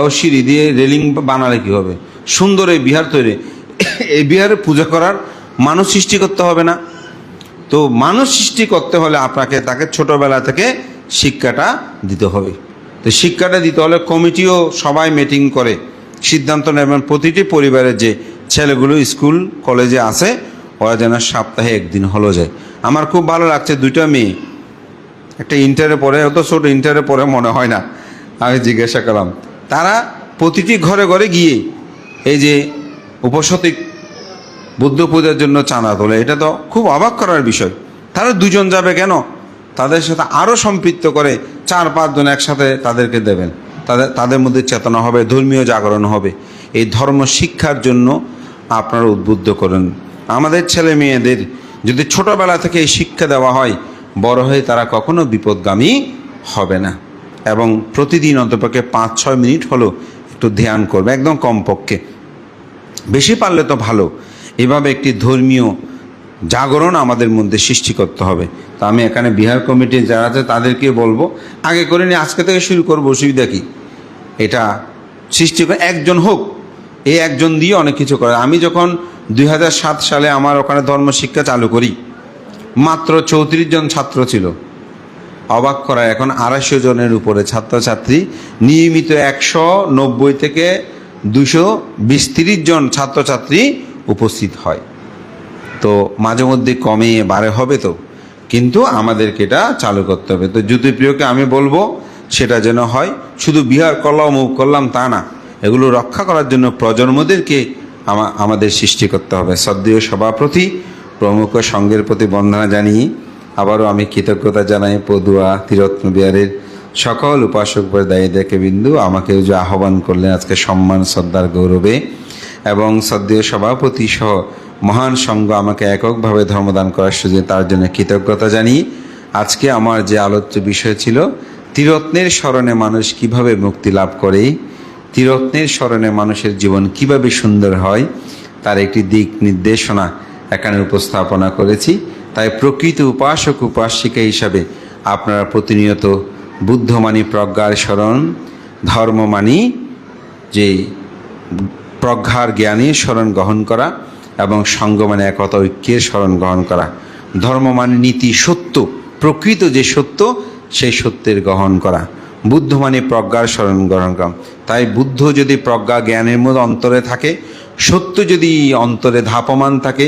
ও সিঁড়ি দিয়ে রেলিং বানালে কী হবে? সুন্দর এই বিহার তৈরি, এই বিহারে পূজা করার মানুষ সৃষ্টি করতে হবে না? তো মানুষ সৃষ্টি করতে হলে আপনাকে তাকে ছোটোবেলা থেকে শিক্ষাটা দিতে হবে। তো শিক্ষাটা দিতে হলে কমিটিও সবাই মিটিং করে সিদ্ধান্ত নেবেন, প্রতিটি পরিবারের যে ছেলেগুলো স্কুল কলেজে আছে ওরা যেন সপ্তাহে একদিন হলো যায়। আমার খুব ভালো লাগছে, 2টা মেয়ে, একটা ইন্টারে পড়ে, অত ছোট ইন্টারে পড়ে মনে হয় না, আমি জিজ্ঞাসা করলাম, তারা প্রতিটি ঘরে ঘরে গিয়ে এই যে উপসতিক বুদ্ধ পূজার জন্য চাঁদা তোলে। এটা তো খুব অবাক করার বিষয়। তারা 2জন যাবে কেন? তাদের সাথে আরও সম্পৃক্ত করে 4-5 জন একসাথে তাদেরকে দেবেন, তাদের মধ্যে চেতনা হবে, ধর্মীয় জাগরণ হবে। এই ধর্ম শিক্ষার জন্য আপনারা উদ্বুদ্ধ করুন। আমাদের ছেলে মেয়েদের যদি ছোটোবেলা থেকে এই শিক্ষা দেওয়া হয়, বড় হয়ে তারা কখনো বিপদগামী হবে না। এবং প্রতিদিন অন্তপক্ষে 5-6 মিনিট হলো একটু ধ্যান করবে, একদম কমপক্ষে, বেশি পারলে তো ভালো। এভাবে একটি ধর্মীয় জাগরণ আমাদের মধ্যে সৃষ্টি করতে হবে। তো আমি এখানে বিহার কমিটি যারা আছে তাদেরকে বলবো, আগে করে নিয়ে আজকে থেকে শুরু করবো, অসুবিধা কি? এটা সৃষ্টি করে একজন হোক, এই একজন দিয়ে অনেক কিছু করে। আমি যখন 2007 সালে আমার ওখানে ধর্ম শিক্ষা চালু করি, মাত্র 34 জন ছাত্র ছিল। অবাক করা, এখন 250 জনের উপরে ছাত্রছাত্রী, নিয়মিত 190 থেকে 220-30 জন ছাত্রছাত্রী উপস্থিত হয়। তো মাঝে মধ্যে কমে বাড়ে হবে, তো কিন্তু আমাদেরকে এটা চালু করতে হবে। তো জ্যোতিপ্রিয়কে আমি বলবো সেটা যেন হয়, শুধু বিহার করলাম মুখ করলাম তা না, এগুলো রক্ষা করার জন্য প্রজন্মদেরকে আমাদের সৃষ্টি করতে হবে। শ্রদ্ধেয় সভাপতি প্রমুখ সঙ্গের প্রতি বন্দনা জানিয়ে আবারও আমি কৃতজ্ঞতা জানাই পদুয়া ত্রিরত্ন বিহারের সকল উপাসক দায়ীদেরকে বিন্দু আমাকে যে আহ্বান করলেন আজকে সম্মান শ্রদ্ধার গৌরবে, এবং শ্রদ্ধেয় সভাপতি সহ মহান সংঘ আমাকে এককভাবে ধর্মদান করার সুযোগ, তার জন্য কৃতজ্ঞতা জানিয়ে আজকে আমার যে আলোচ্য বিষয় ছিল ত্রিরত্নের স্মরণে মানুষ কিভাবে মুক্তি লাভ করে, ত্রিরত্নের স্মরণে মানুষের জীবন কিভাবে সুন্দর হয়, তার একটি দিক নির্দেশনা এখানে উপস্থাপনা করেছি। তাই প্রকৃত উপাসক উপাসিকা হিসাবে আপনারা প্রতিনিয়ত বুদ্ধমানি প্রজ্ঞার স্মরণ, ধর্মমানি যে প্রজ্ঞার জ্ঞানের স্মরণ গ্রহণ করা, এবং সঙ্গ মানে একতা ঐক্যের স্মরণ গ্রহণ করা, ধর্ম মানে নীতি সত্য, প্রকৃত যে সত্য সেই সত্যের গ্রহণ করা, বুদ্ধ মানে প্রজ্ঞার স্মরণ গ্রহণ করা। তাই বুদ্ধ যদি প্রজ্ঞা জ্ঞানের মধ্যে অন্তরে থাকে, সত্য যদি অন্তরে ধাপমান থাকে,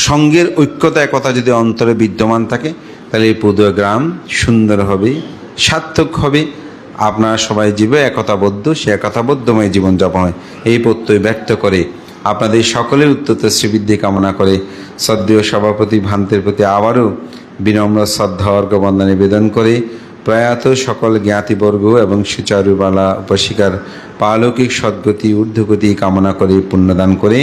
সঙ্গের ঐক্যতা একতা যদি অন্তরে বিদ্যমান থাকে, তাহলে এই পদুয়া গ্রাম সুন্দর হবে, সার্থক হবে। আপনারা সবাই জীবে একতাবদ্ধ, সে একতাবদ্ধময় জীবনযাপন হয় এই প্রত্যয় ব্যক্ত করে আপনাদের সকলের উত্তর শ্রীবৃদ্ধি কামনা করে শ্রদ্ধেয় সভাপতি ভান্তের প্রতি আবারও বিনম্র শ্রদ্ধা অর্ঘ্যবন্দনা নিবেদন করে প্রয়াত সকল জ্ঞাতিবর্গ এবং সুচারুবালা উপশিকার পালৌকিক সদ্গতি ঊর্ধ্বগতি কামনা করে পুণ্যদান করে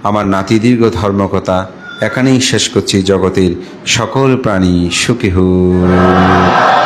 আমার নাতি দীর্ঘ ধর্মকথা এখানেই শেষ করছি। জগতের সকল প্রাণী সুখী হোক।